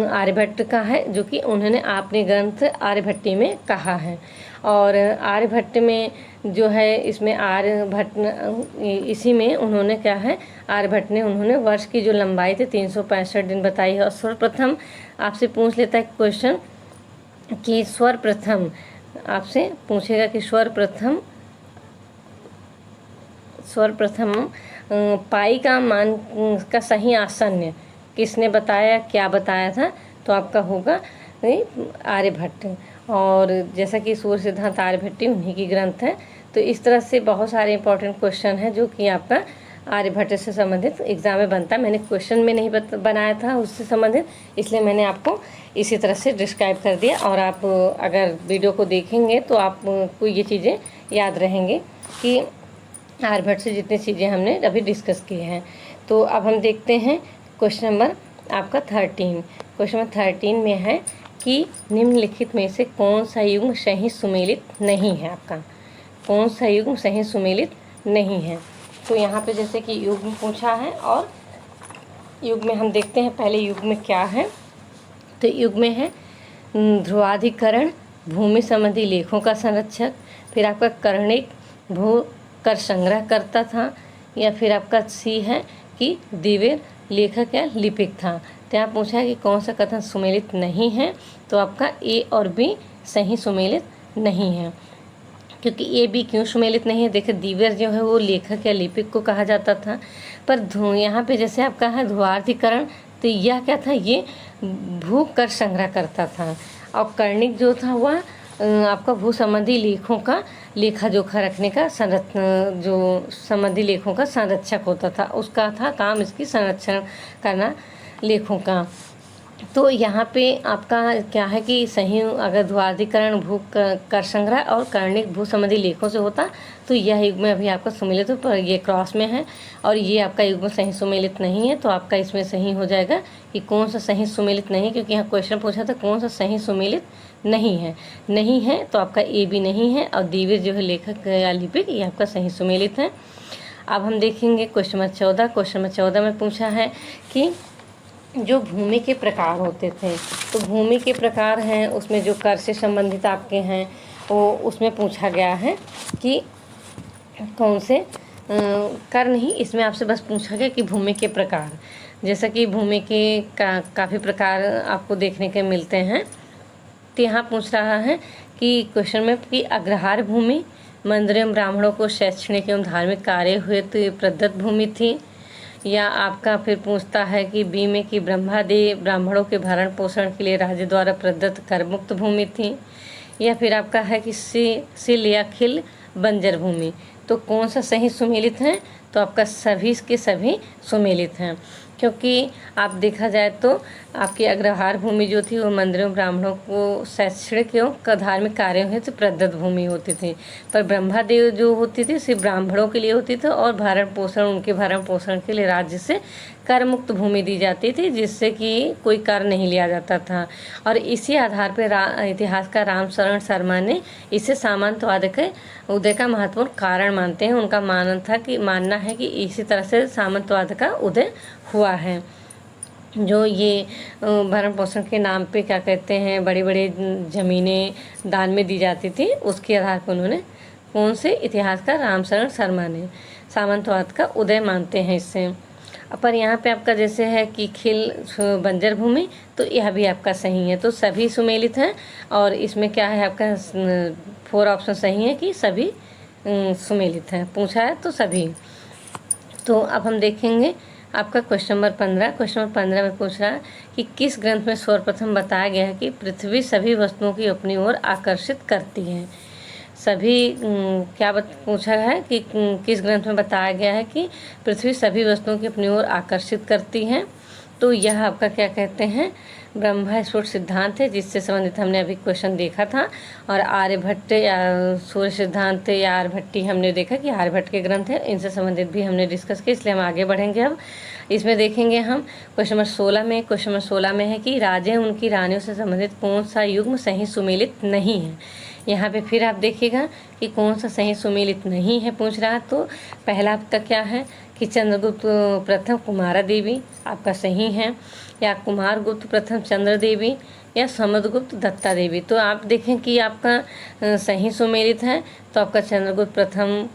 आर्यभट्ट का है, जो कि उन्होंने अपने ग्रंथ आर्यभट्टी में कहा है। और आर्यभट्ट में जो है, इसमें आर्यभट्ट इसी में उन्होंने क्या है, आर्यभट्ट ने उन्होंने वर्ष की जो लंबाई थी 365 दिन बताई है। और सर्वप्रथम आपसे पूछ लेता है क्वेश्चन कि सर्वप्रथम आपसे पूछेगा कि सर्वप्रथम पाई का मान का सही आसन्न किसने बताया, क्या बताया था? तो आपका होगा आर्यभट्ट। और जैसा कि सूर्य सिद्धांत आर्यभट्टी उन्हीं की ग्रंथ है। तो इस तरह से बहुत सारे इंपॉर्टेंट क्वेश्चन हैं जो कि आपका आर्यभट्ट से संबंधित एग्जाम में बनता है। मैंने क्वेश्चन में नहीं बनाया था उससे संबंधित, इसलिए मैंने आपको इसी तरह से डिस्क्राइब कर दिया। और आप अगर वीडियो को देखेंगे तो आपको ये चीज़ें याद रहेंगी कि आर्यभट्ट से जितनी चीज़ें हमने अभी डिस्कस की हैं। तो अब हम देखते हैं क्वेश्चन नंबर आपका 13। क्वेश्चन नंबर 13 में है कि निम्नलिखित में से कौन सा युग्म सही सुमेलित नहीं है? आपका कौन सा युग्म सही सुमेलित नहीं है? तो यहाँ पे जैसे कि युग्म पूछा है, और युग्म में हम देखते हैं पहले युग्म में क्या है। तो युग्म में है ध्रुवाधिकरण, भूमि संबंधी लेखों का संरक्षक, फिर आपका कर्णिक भू कर संग्रह करता था, या फिर आपका सी है कि दिव्य लेखक या लिपिक था। तो यहाँ पूछा है कि कौन सा कथन सुमेलित नहीं है? तो आपका ए और बी सही सुमेलित नहीं है। क्योंकि ए बी क्यों सुमेलित नहीं है? देखिए दिव्य जो है वो लेखक या लिपिक को कहा जाता था, पर यहाँ पे जैसे आपका है ध्रुवाधिकरण, तो यह क्या था? ये भू कर संग्रह करता था। और कर्णिक जो था वह आपका भू संबंधी लेखों का लेखा जोखा रखने का जो संबंधी लेखों का संरक्षक होता था, उसका था काम इसकी संरक्षण करना लेखों का। तो यहाँ पे आपका क्या है कि सही अगर ध्रुवाधिकरण भू कर संग्रह और कर्णिक भू संबंधी लेखों से होता तो यह युग्म अभी आपका सुमेलित हो, पर ये क्रॉस में है और ये आपका युग्म सही सुमेलित नहीं है। तो आपका इसमें सही हो जाएगा कि कौन सा सही सुमेलित नहीं, क्योंकि यहाँ क्वेश्चन पूछा था कौन सा सही सुमेलित नहीं है। तो आपका ए भी नहीं है, और दिव्य जो है लेखक या लिपिक ये आपका सही सुमेलित है। अब हम देखेंगे क्वेश्चन नंबर 14। क्वेश्चन नंबर 14 में पूछा है कि जो भूमि के प्रकार होते थे, तो भूमि के प्रकार हैं उसमें जो कर से संबंधित आपके हैं वो उसमें पूछा गया है कि कौन से कर नहीं, इसमें आपसे बस पूछा गया कि भूमि के प्रकार। जैसा कि भूमि के काफ़ी प्रकार आपको देखने के मिलते हैं। तो यहाँ पूछ रहा है कि क्वेश्चन में कि अग्रहार भूमि मंदिर एवं ब्राह्मणों को शैक्षणिक एवं धार्मिक कार्य हुए तो ये प्रदत्त भूमि थी, या आपका फिर पूछता है कि बी में कि ब्रह्मादेव ब्राह्मणों के भरण पोषण के लिए राज्य द्वारा प्रदत्त करमुक्त भूमि थी, या फिर आपका है कि सिल या खिल बंजर भूमि। तो कौन सा सही सुमेलित है? तो आपका सभी के सभी सुमेलित हैं, क्योंकि आप देखा जाए तो आपकी अग्रहार भूमि जो थी वो मंदिरों ब्राह्मणों को शैक्षणिक एवं धार्मिक कार्यों हेतु प्रदत्त भूमि होती थी, पर ब्रह्मादेव जो होती थी सिर्फ ब्राह्मणों के लिए होती थी, और उनके भरण पोषण के लिए राज्य से कर मुक्त भूमि दी जाती थी, जिससे कि कोई कर नहीं लिया जाता था। और इसी आधार पर इतिहासकार रामशरण शर्मा ने इसे सामंतवाद के उदय का महत्वपूर्ण कारण मानते हैं। उनका मानना है कि इसी तरह से सामंतवाद का उदय हुआ है। जो ये भरण पोषण के नाम पे क्या कहते हैं बड़ी बड़ी ज़मीनें दान में दी जाती थी, उसके आधार पर उन्होंने कौन से इतिहासकार रामशरण शर्मा ने सामंतवाद का उदय मानते हैं इससे। पर यहाँ पे आपका जैसे है कि खिल बंजर भूमि, तो यह भी आपका सही है। तो सभी सुमेलित हैं, और इसमें क्या है आपका 4 ऑप्शन सही है कि सभी सुमेलित हैं। पूछा है तो सभी। तो अब हम देखेंगे आपका क्वेश्चन नंबर 15। क्वेश्चन नंबर 15 में पूछ रहा है कि किस ग्रंथ में सर्वप्रथम बताया गया है कि पृथ्वी सभी वस्तुओं की अपनी ओर आकर्षित करती है? पूछा है कि किस ग्रंथ में बताया गया है कि पृथ्वी सभी वस्तुओं की अपनी ओर आकर्षित करती है? तो यह आपका क्या कहते हैं ब्रह्म स्फुट सिद्धांत है, जिससे संबंधित हमने अभी क्वेश्चन देखा था। और आर्यभट्ट या सूर्य सिद्धांत या आर्यभट्टी हमने देखा कि आर्यभट्ट के ग्रंथ है, इनसे संबंधित भी हमने डिस्कस किया, इसलिए हम आगे बढ़ेंगे। अब इसमें देखेंगे हम क्वेश्चन नंबर 16 में। क्वेश्चन नंबर 16 में है कि राजे उनकी रानियों से संबंधित कौन सा युग्म सही सुमेलित नहीं है? यहाँ पे फिर आप देखिएगा कि कौन सा सही सुमेलित नहीं है पूछ रहा है। तो पहला आपका क्या है कि चंद्रगुप्त प्रथम कुमारा देवी आपका सही है, या कुमार गुप्त प्रथम चंद्र देवी, या समुद्रगुप्त दत्ता देवी। तो आप देखें कि आपका सही सुमेलित है, तो आपका चंद्रगुप्त प्रथम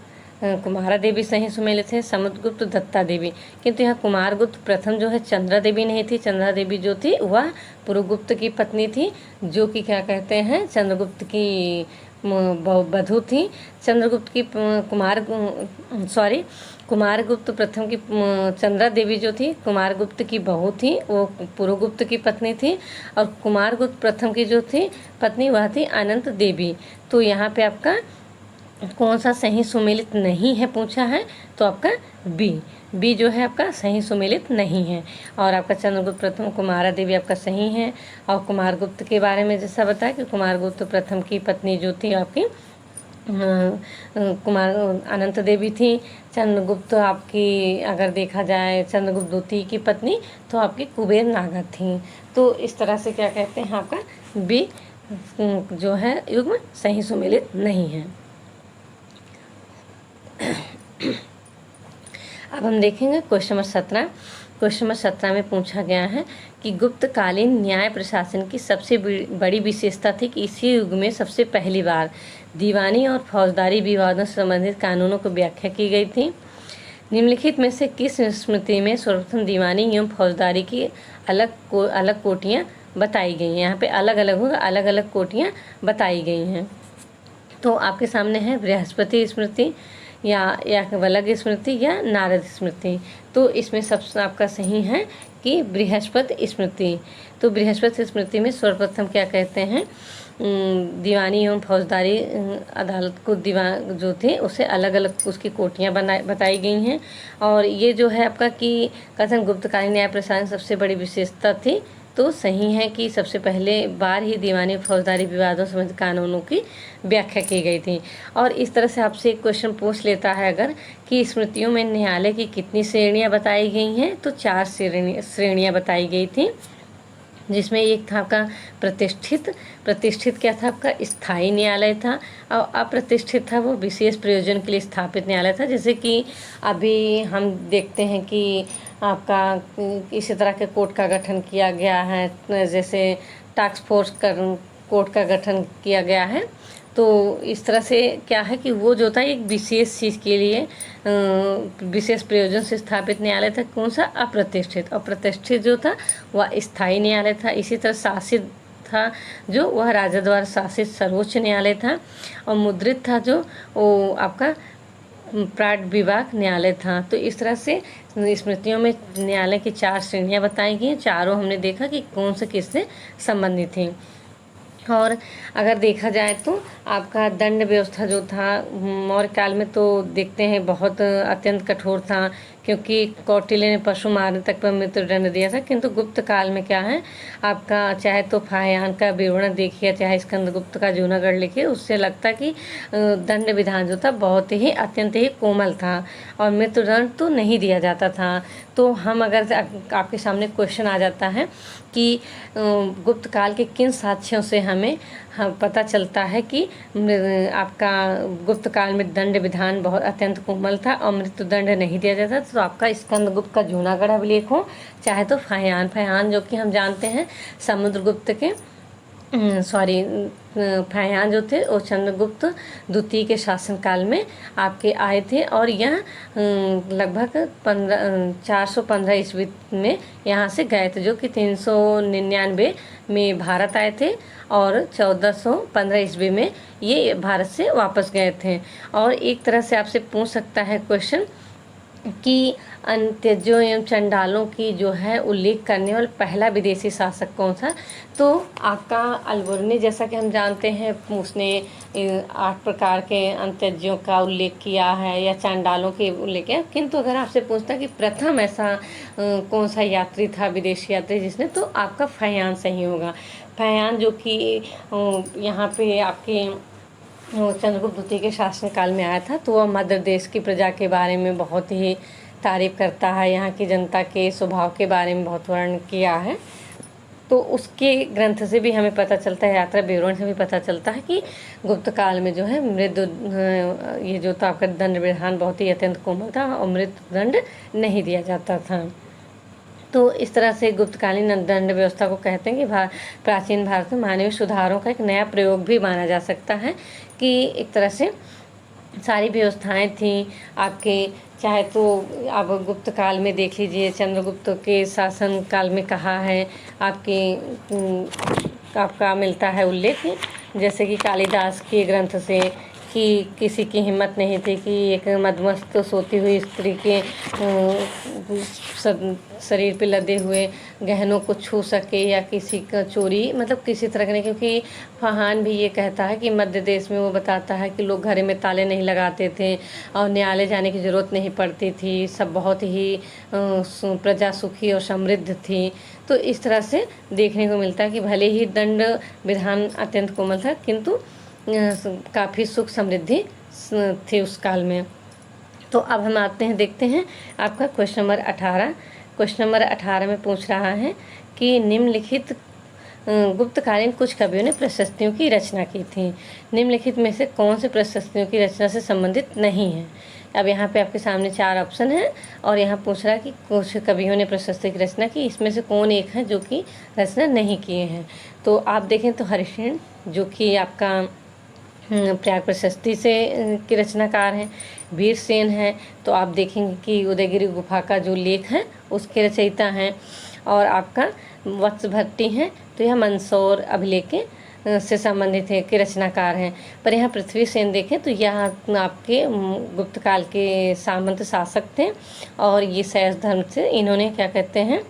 कुमारा देवी सही सुमेलित है, समुद्रगुप्त दत्ता देवी। किंतु यहाँ कुमारगुप्त प्रथम जो है चंद्रा देवी नहीं थी। चंद्रा देवी जो थी वह पुरुगुप्त की पत्नी थी, जो कि क्या कहते हैं चंद्रगुप्त की बधू थी। चंद्रगुप्त की कुमारगुप्त प्रथम की चंद्रा देवी जो थी कुमारगुप्त की बहू थी, वो पुरुगुप्त की पत्नी थी। और कुमारगुप्त प्रथम की जो थी पत्नी वह थी अनंत देवी। तो यहाँ पे आपका कौन सा सही सुमेलित नहीं है पूछा है, तो आपका बी जो है आपका सही सुमेलित नहीं है। और आपका चंद्रगुप्त प्रथम कुमारा देवी आपका सही है। और कुमारगुप्त के बारे में जैसा बताया कि कुमारगुप्त प्रथम की पत्नी जो थी आपकी कुमार अनंत देवी थी। चंद्रगुप्त आपकी अगर देखा जाए चंद्रगुप्त द्वितीय की पत्नी तो आपकी कुबेर नागर थी। तो इस तरह से क्या कहते हैं आपका बी जो है युग्म सही सुमेलित नहीं है। अब हम देखेंगे क्वेश्चन नंबर 17। क्वेश्चन नंबर 17 में पूछा गया है कि गुप्तकालीन न्याय प्रशासन की सबसे बड़ी विशेषता थी कि इसी युग में सबसे पहली बार दीवानी और फौजदारी विवादों से संबंधित कानूनों को व्याख्या की गई थी। निम्नलिखित में से किस स्मृति में सर्वप्रथम दीवानी एवं फौजदारी की अलग कोटियाँ बताई गई हैं। यहाँ पे अलग अलग होगा, अलग अलग कोटियाँ बताई गई हैं। तो आपके सामने है बृहस्पति स्मृति या वलग स्मृति या नारद स्मृति। तो इसमें सबसे आपका सही है कि बृहस्पति स्मृति। तो बृहस्पति स्मृति में सर्वप्रथम क्या कहते हैं दीवानी एवं फौजदारी अदालत को दीवान जो थे उसे अलग अलग उसकी कोटियाँ बताई गई हैं। और ये जो है आपका कि कथन गुप्तकालीन न्याय प्रशासन सबसे बड़ी विशेषता थी, तो सही है कि सबसे पहले बार ही दीवानी फौजदारी विवादों संबंधित कानूनों की व्याख्या की गई थी। और इस तरह से आपसे एक क्वेश्चन पूछ लेता है अगर कि स्मृतियों में न्यायालय की कितनी श्रेणियां बताई गई हैं, तो 4 श्रेणियां बताई गई थी, जिसमें एक था आपका प्रतिष्ठित क्या था आपका स्थायी न्यायालय था, और अप्रतिष्ठित था वो विशेष प्रयोजन के लिए स्थापित न्यायालय था। जैसे कि अभी हम देखते हैं कि आपका इसी तरह के कोर्ट का गठन किया गया है, जैसे टास्क फोर्स कोर्ट का गठन किया गया है। तो इस तरह से क्या है कि वो जो था एक विशेष चीज़ के लिए विशेष प्रयोजन से स्थापित न्यायालय था। कौन सा? अप्रतिष्ठित। और प्रतिष्ठित जो था वह स्थायी न्यायालय था। इसी तरह शासित था जो वह राजा द्वारा शासित सर्वोच्च न्यायालय था। और मुद्रित था जो वो आपका प्राट विभाग न्यायालय था। तो इस तरह से स्मृतियों में न्यायालय की 4 श्रेणियाँ बताई गई। चारों हमने देखा कि कौन से किससे संबंधित थी। और अगर देखा जाए तो आपका दंड व्यवस्था जो था मौर्य काल में तो देखते हैं बहुत अत्यंत कठोर था, क्योंकि कौटिल्य ने पशु मारने तक पर मृत्यु दंड दिया था। किंतु गुप्त काल में क्या है आपका चाहे तो फाह्यान का विवरण देखिए चाहे स्कंदगुप्त का जूनागढ़ लिखिए, उससे लगता कि दंड विधान जो था बहुत ही अत्यंत ही कोमल था और मृत्युदंड तो नहीं दिया जाता था। तो हम अगर आपके सामने क्वेश्चन आ जाता है कि गुप्त काल के किन साक्ष्यों से हमें पता चलता है कि आपका गुप्त काल में दंड विधान बहुत अत्यंत कोमल था और मृत्युदंड नहीं दिया जाता, तो आपका स्कंदगुप्त का जूनागढ़ अभिलेख हो चाहे तो फाह्यान जो कि हम जानते हैं समुद्रगुप्त के फाह्यान जो थे वो चंद्रगुप्त द्वितीय के शासनकाल में आपके आए थे। और यह लगभग 415 ईस्वी में यहाँ से गए थे, जो कि 399 में भारत आए थे और 1415 ईस्वी में ये भारत से वापस गए थे। और एक तरह से आपसे पूछ सकता है क्वेश्चन कि अंत्यजों एवं चंडालों की जो है उल्लेख करने वाला पहला विदेशी शासक कौन था? तो आपका अलबुर्नी, जैसा कि हम जानते हैं उसने 8 प्रकार के अंत्यजों का उल्लेख किया है या चंडालों के उल्लेख किया। किंतु अगर आपसे पूछता कि प्रथम ऐसा कौन सा यात्री था विदेशी यात्री जिसने, तो आपका फाह्यान सही होगा। फाह्यान जो कि यहाँ पे आपके चंद्रगुप्त द्वितीय के शासनकाल में आया था, तो वह मध्य देश की प्रजा के बारे में बहुत ही तारीफ करता है, यहाँ की जनता के स्वभाव के बारे में बहुत वर्णन किया है। तो उसके ग्रंथ से भी हमें पता चलता है, यात्रा विवरण से भी पता चलता है कि गुप्त काल में जो है ये जो था आपका दंड विधान बहुत ही अत्यंत कोमल था और मृत्युदंड नहीं दिया जाता था। तो इस तरह से गुप्तकालीन दंड व्यवस्था को कहते हैं कि प्राचीन भारत में मानवीय सुधारों का एक नया प्रयोग भी माना जा सकता है, कि एक तरह से सारी व्यवस्थाएं थी आपके, चाहे तो आप गुप्त काल में देख लीजिए चंद्रगुप्त के शासन काल में कहा है आपके आपका मिलता है उल्लेख जैसे कि कालिदास के ग्रंथ से कि किसी की हिम्मत नहीं थी कि एक मदमस्त सोती हुई स्त्री के शरीर पे लदे हुए गहनों को छू सके या किसी का चोरी मतलब किसी तरह का नहीं, क्योंकि फरहान भी ये कहता है कि मध्य देश में वो बताता है कि लोग घर में ताले नहीं लगाते थे और न्यायालय जाने की ज़रूरत नहीं पड़ती थी, सब बहुत ही प्रजा सुखी और समृद्ध थी। तो इस तरह से देखने को मिलता है कि भले ही दंड विधान अत्यंत कोमल था किंतु काफ़ी सुख समृद्धि थी उस काल में। तो अब हम आते हैं, देखते हैं आपका क्वेश्चन नंबर 18। क्वेश्चन नंबर 18 में पूछ रहा है कि निम्नलिखित गुप्तकालीन कुछ कवियों ने प्रशस्तियों की रचना की थी। निम्नलिखित में से कौन से प्रशस्तियों की रचना से संबंधित नहीं है। अब यहाँ पे आपके सामने 4 ऑप्शन है और यहाँ पूछ रहा है कि कुछ कवियों ने प्रशस्ति की रचना की, इसमें से कौन एक है जो कि रचना नहीं किए हैं। तो आप देखें तो हरिशेन जो कि आपका प्रयाग प्रशस्ति से की रचनाकार हैं। वीरसेन है तो आप देखेंगे कि उदयगिरि गुफा का जो लेख है उसके रचयिता हैं। और आपका वत्स भट्टी हैं तो यह मंदसौर अभिलेख के से संबंधित है के रचनाकार हैं। पर यहाँ पृथ्वी सेन देखें तो यह आपके गुप्त काल के सामंत शासक थे और ये शैव धर्म से इन्होंने क्या कहते हैं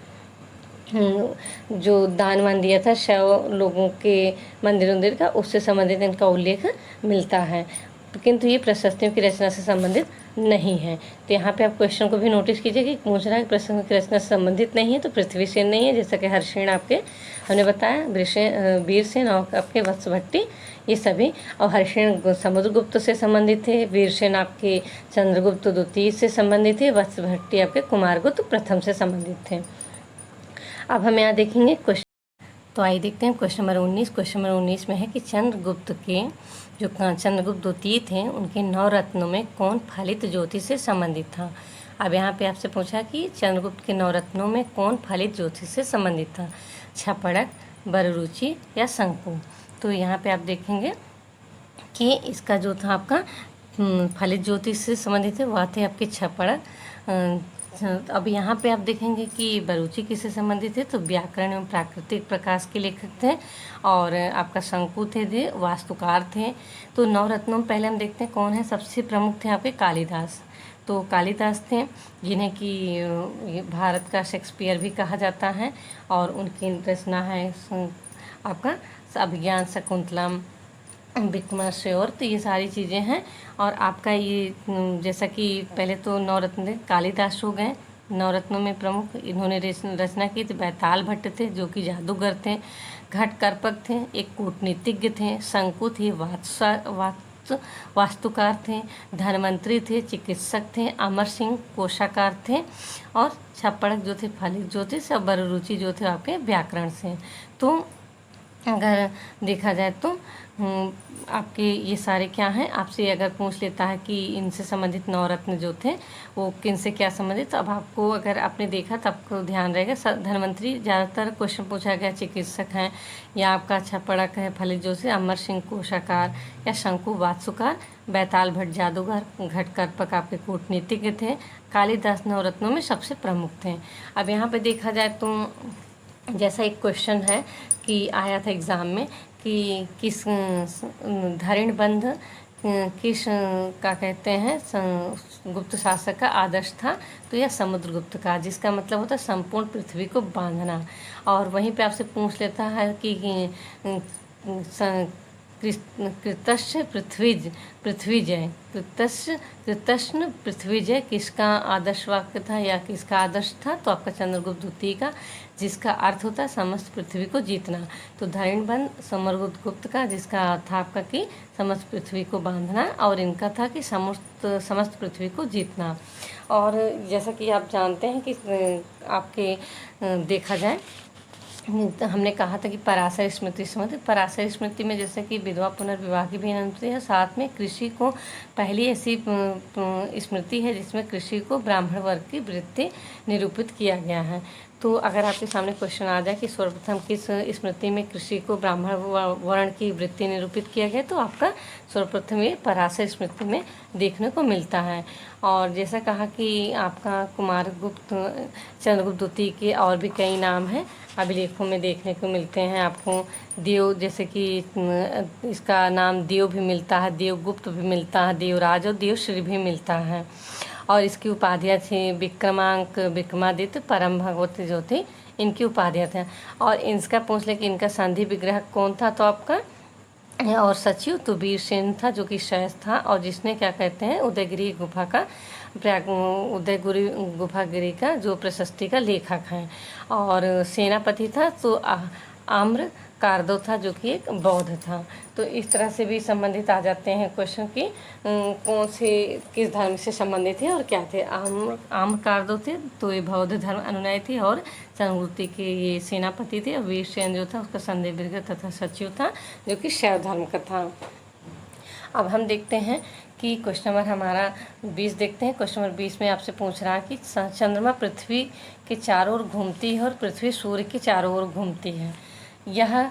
जो दान वान दिया था शैव लोगों के मंदिर का, उससे संबंधित इनका उल्लेख मिलता है, किंतु ये प्रशस्तियों की रचना से संबंधित नहीं है। तो यहाँ पे आप क्वेश्चन को भी नोटिस कीजिए कि पूछ रहा है प्रशस्तियों की रचना से संबंधित नहीं है, तो पृथ्वी सेन नहीं है, जैसा कि हर्षेण आपके हमने बताया, वीरसेन और आपके वत्स भट्टी ये सभी। और हर्षेण समुद्रगुप्त से संबंधित थे, वीरसेन आपके चंद्रगुप्त द्वितीय से संबंधित थे, वत्स भट्टी आपके कुमारगुप्त प्रथम से संबंधित थे। अब हम यहाँ देखेंगे क्वेश्चन, तो आइए देखते हैं क्वेश्चन नंबर 19। क्वेश्चन नंबर 19 में है कि चंद्रगुप्त के जो चंद्रगुप्त द्वितीय थे उनके 9 रत्नों में कौन फलित ज्योति से संबंधित था। अब यहाँ पे आपसे पूछा कि चंद्रगुप्त के 9 रत्नों में कौन फलित ज्योति से संबंधित था, छपड़क, बररुचि या शंकु। तो यहाँ पे आप देखेंगे कि इसका जो था आपका फलित ज्योति से संबंधित है वह थे आपके छपड़क। अब यहाँ पे आप देखेंगे कि बरुचि किससे संबंधित है, तो व्याकरण एवं प्राकृतिक प्रकाश के लेखक थे। और आपका शंकु थे वास्तुकार थे। तो 9 रत्नों में पहले हम देखते हैं कौन है। सबसे प्रमुख थे आपके कालिदास। तो कालिदास थे जिन्हें कि भारत का शेक्सपियर भी कहा जाता है और उनकी रचना है आपका अभिज्ञान शकुंतलम, विक्रमादित्य, तो ये सारी चीज़ें हैं। और आपका ये जैसा कि पहले तो 9 रत्न थे, कालिदास हो गए 9 रत्नों में प्रमुख, इन्होंने रचना की थी। बैताल भट्ट थे जो कि जादूगर थे, घटकर्पक थे, एक कूटनीतिज्ञ थे, शंकु थे वास्तुकार थे, धनवंतरी थे, चिकित्सक थे, अमर सिंह कोशाकार थे, और छप्पड़क जो थे फलित ज्योतिष, और बररुचि जो थे आपके व्याकरण से। तो अगर देखा जाए तो आपके ये सारे क्या हैं, आपसे अगर पूछ लेता है कि इनसे संबंधित 9 रत्न जो थे वो किन से क्या संबंधित, तो अब आपको अगर आपने देखा तो आपको ध्यान रहेगा धनवंतरी ज़्यादातर क्वेश्चन पूछा गया, चिकित्सक हैं, या आपका छपड़क है फलित ज्योतिष, अमर सिंह कोशाकार, या शंकु वास्तुकार, बैताल भट्ट जादूगर, घटकर्पक आपके कूटनीतिज्ञ थे, कालिदास 9 रत्नों में सबसे प्रमुख थे। अब यहाँ पे देखा जाए तो जैसा एक क्वेश्चन है कि आया था एग्ज़ाम में कि किस धरणबंध किस का कहते हैं गुप्त शासक का आदर्श था, तो यह समुद्रगुप्त का, जिसका मतलब होता है संपूर्ण पृथ्वी को बांधना। और वहीं पे आपसे पूछ लेता है कि कृतस्य पृथ्वीजय कृतस्न पृथ्वीजय किसका आदर्श वाक्य था या किसका आदर्श था, तो आपका चंद्रगुप्त द्वितीय का, जिसका अर्थ होता है समस्त पृथ्वी को जीतना। तो धरणबंध समुद्रगुप्त का, जिसका था आपका कि समस्त पृथ्वी को बांधना, और इनका था कि समस्त पृथ्वी को जीतना। और जैसा कि आप जानते हैं कि आपके देखा जाए तो हमने कहा था कि पराशर स्मृति संबंधित, पराशर स्मृति में जैसे कि विधवा पुनर्विवाह की भी अनुमति है, साथ में कृषि को पहली ऐसी स्मृति है जिसमें कृषि को ब्राह्मण वर्ग की वृत्ति निरूपित किया गया है। तो अगर आपके सामने क्वेश्चन आ जाए कि सर्वप्रथम किस स्मृति में कृषि को ब्राह्मण वर्ण की वृत्ति निरूपित किया गया, तो आपका सर्वप्रथम ये पराशर स्मृति में देखने को मिलता है। और जैसा कहा कि आपका कुमारगुप्त, चंद्रगुप्त द्वितीय के और भी कई नाम हैं अभिलेखों में देखने को मिलते हैं आपको। देव, जैसे कि इसका नाम देव भी मिलता है, देवगुप्त भी मिलता है, देवराज और देवश्री भी मिलता है। और इसकी उपाधियाँ थी विक्रमांक, विक्रमादित्य, परम भगवत जो थी, इनकी उपाधियाँ थी। और इसका पूछ ले कि इनका संधि विग्रह कौन था, तो आपका और सचिव तो वीरसेन था जो कि शैस था, और जिसने क्या कहते हैं उदयगिरी गुफा का उदयगिरी गुफागिरी का जो प्रशस्ति का लेखक है। और सेनापति था तो आम्र कारदो था जो कि एक बौद्ध था। तो इस तरह से भी संबंधित आ जाते हैं क्वेश्चन कि कौन से किस धर्म से संबंधित थे और क्या थे। आम्र कारदो थे तो ये बौद्ध धर्म अनुयायी थे, और चंद्रगुप्त के ये सेनापति थे, और वीरसेन जो था उसका संधि विग्रह तथा सचिव था जो कि शैव धर्म का था। अब हम देखते हैं कि क्वेश्चन नंबर हमारा 20 देखते हैं। क्वेश्चन नंबर 20 में आपसे पूछ रहा है कि चंद्रमा पृथ्वी के चारों ओर घूमती है और पृथ्वी सूर्य के चारों ओर घूमती है। यह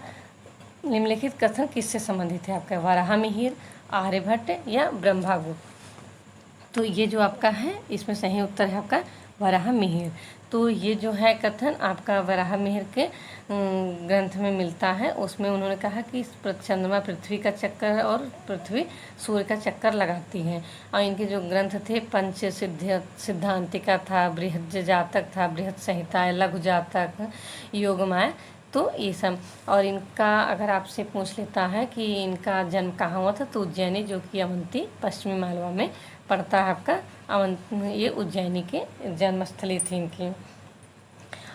निम्नलिखित कथन किससे संबंधित है आपका, वराहमिहिर, आर्यभट्ट या ब्रह्मगुप्त। तो ये जो आपका है इसमें सही उत्तर है आपका वराहमिहिर। तो ये जो है कथन आपका वराहमिहिर के ग्रंथ में मिलता है। उसमें उन्होंने कहा कि चंद्रमा पृथ्वी का चक्कर और पृथ्वी सूर्य का चक्कर लगाती है। और इनके जो ग्रंथ थे पंच सिद्धांतिका था, बृहद जातक था, बृहद संहिता, लघु जातक, योगमाया, तो ये सब। और इनका अगर आपसे पूछ लेता है कि इनका जन्म कहाँ हुआ था, तो उज्जैनी जो कि अवंती पश्चिमी मालवा में पड़ता है आपका ये उज्जैनी के जन्मस्थली थी इनकी।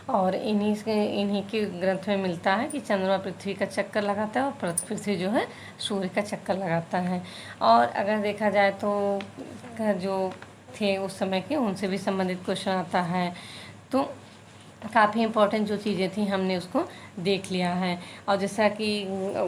और इन्हीं के ग्रंथ में मिलता है कि चंद्रमा पृथ्वी का चक्कर लगाता है और पृथ्वी जो है सूर्य का चक्कर लगाता है। और अगर देखा जाए तो जो थे उस समय के उनसे भी संबंधित क्वेश्चन आता है। तो काफ़ी इम्पोर्टेंट जो चीज़ें थी हमने उसको देख लिया है। और जैसा कि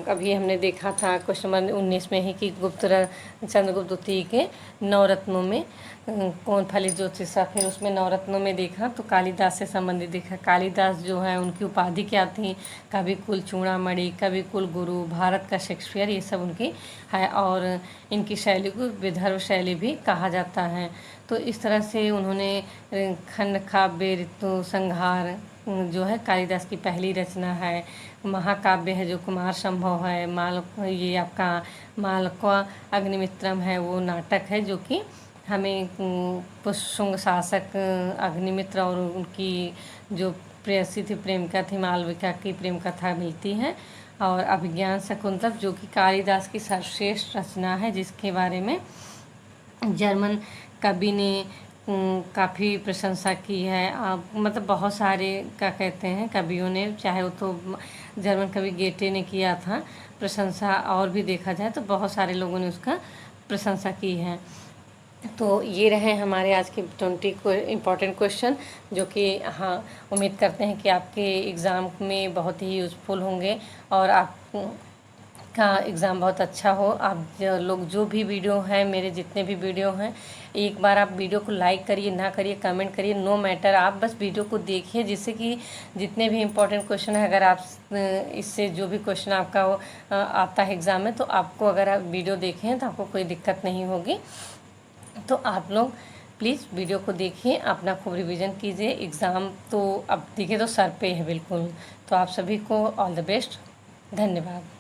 अभी हमने देखा था क्वेश्चन नंबर 19 में ही कि चंद्रगुप्त द्वितीय के नवरत्नों में कौन फलित ज्योतिष था। फिर उसमें नवरत्नों में देखा तो कालिदास से संबंधित देखा। कालिदास जो है उनकी उपाधि क्या थी, कवि कुल चूड़ामणि, कवि कुल गुरु, भारत का शेक्सपियर, ये सब उनकी है। और इनकी शैली को विदर्भ शैली भी कहा जाता है। तो इस तरह से उन्होंने खंड काव्य, ऋतु संहार जो है कालिदास की पहली रचना है। महाकाव्य है जो कुमार संभव है। ये आपका मालवा अग्निमित्रम है, वो नाटक है जो कि हमें पुष्यशुंग शासक अग्निमित्र और उनकी जो प्रेयसी थी, प्रेमिका थी, मालविका की प्रेम कथा मिलती है। और अभिज्ञान शकुंतल जो कि कालिदास की सर्वश्रेष्ठ रचना है, जिसके बारे में जर्मन कवि ने काफ़ी प्रशंसा की है। मतलब बहुत सारे क्या कहते हैं कवियों ने, चाहे वो तो जर्मन कवि गेटे ने किया था प्रशंसा, और भी देखा जाए तो बहुत सारे लोगों ने उसका प्रशंसा की है। तो ये रहे हमारे आज के 20 इम्पॉर्टेंट क्वेश्चन, जो कि हाँ उम्मीद करते हैं कि आपके एग्ज़ाम में बहुत ही यूज़फुल होंगे और आप का एग्ज़ाम बहुत अच्छा हो। आप जो भी वीडियो हैं, मेरे जितने भी वीडियो हैं, एक बार आप वीडियो को लाइक करिए, ना करिए कमेंट करिए, नो मैटर, आप बस वीडियो को देखिए, जिससे कि जितने भी इम्पोर्टेंट क्वेश्चन है, अगर आप इससे जो भी क्वेश्चन आपका आता है एग्ज़ाम में, तो आपको अगर आप वीडियो देखें तो आपको कोई दिक्कत नहीं होगी। तो आप लोग प्लीज़ वीडियो को देखिए, अपना खूब रिवीजन कीजिए। एग्ज़ाम तो अब देखिए तो सर पे है बिल्कुल। तो आप सभी को ऑल द बेस्ट, धन्यवाद।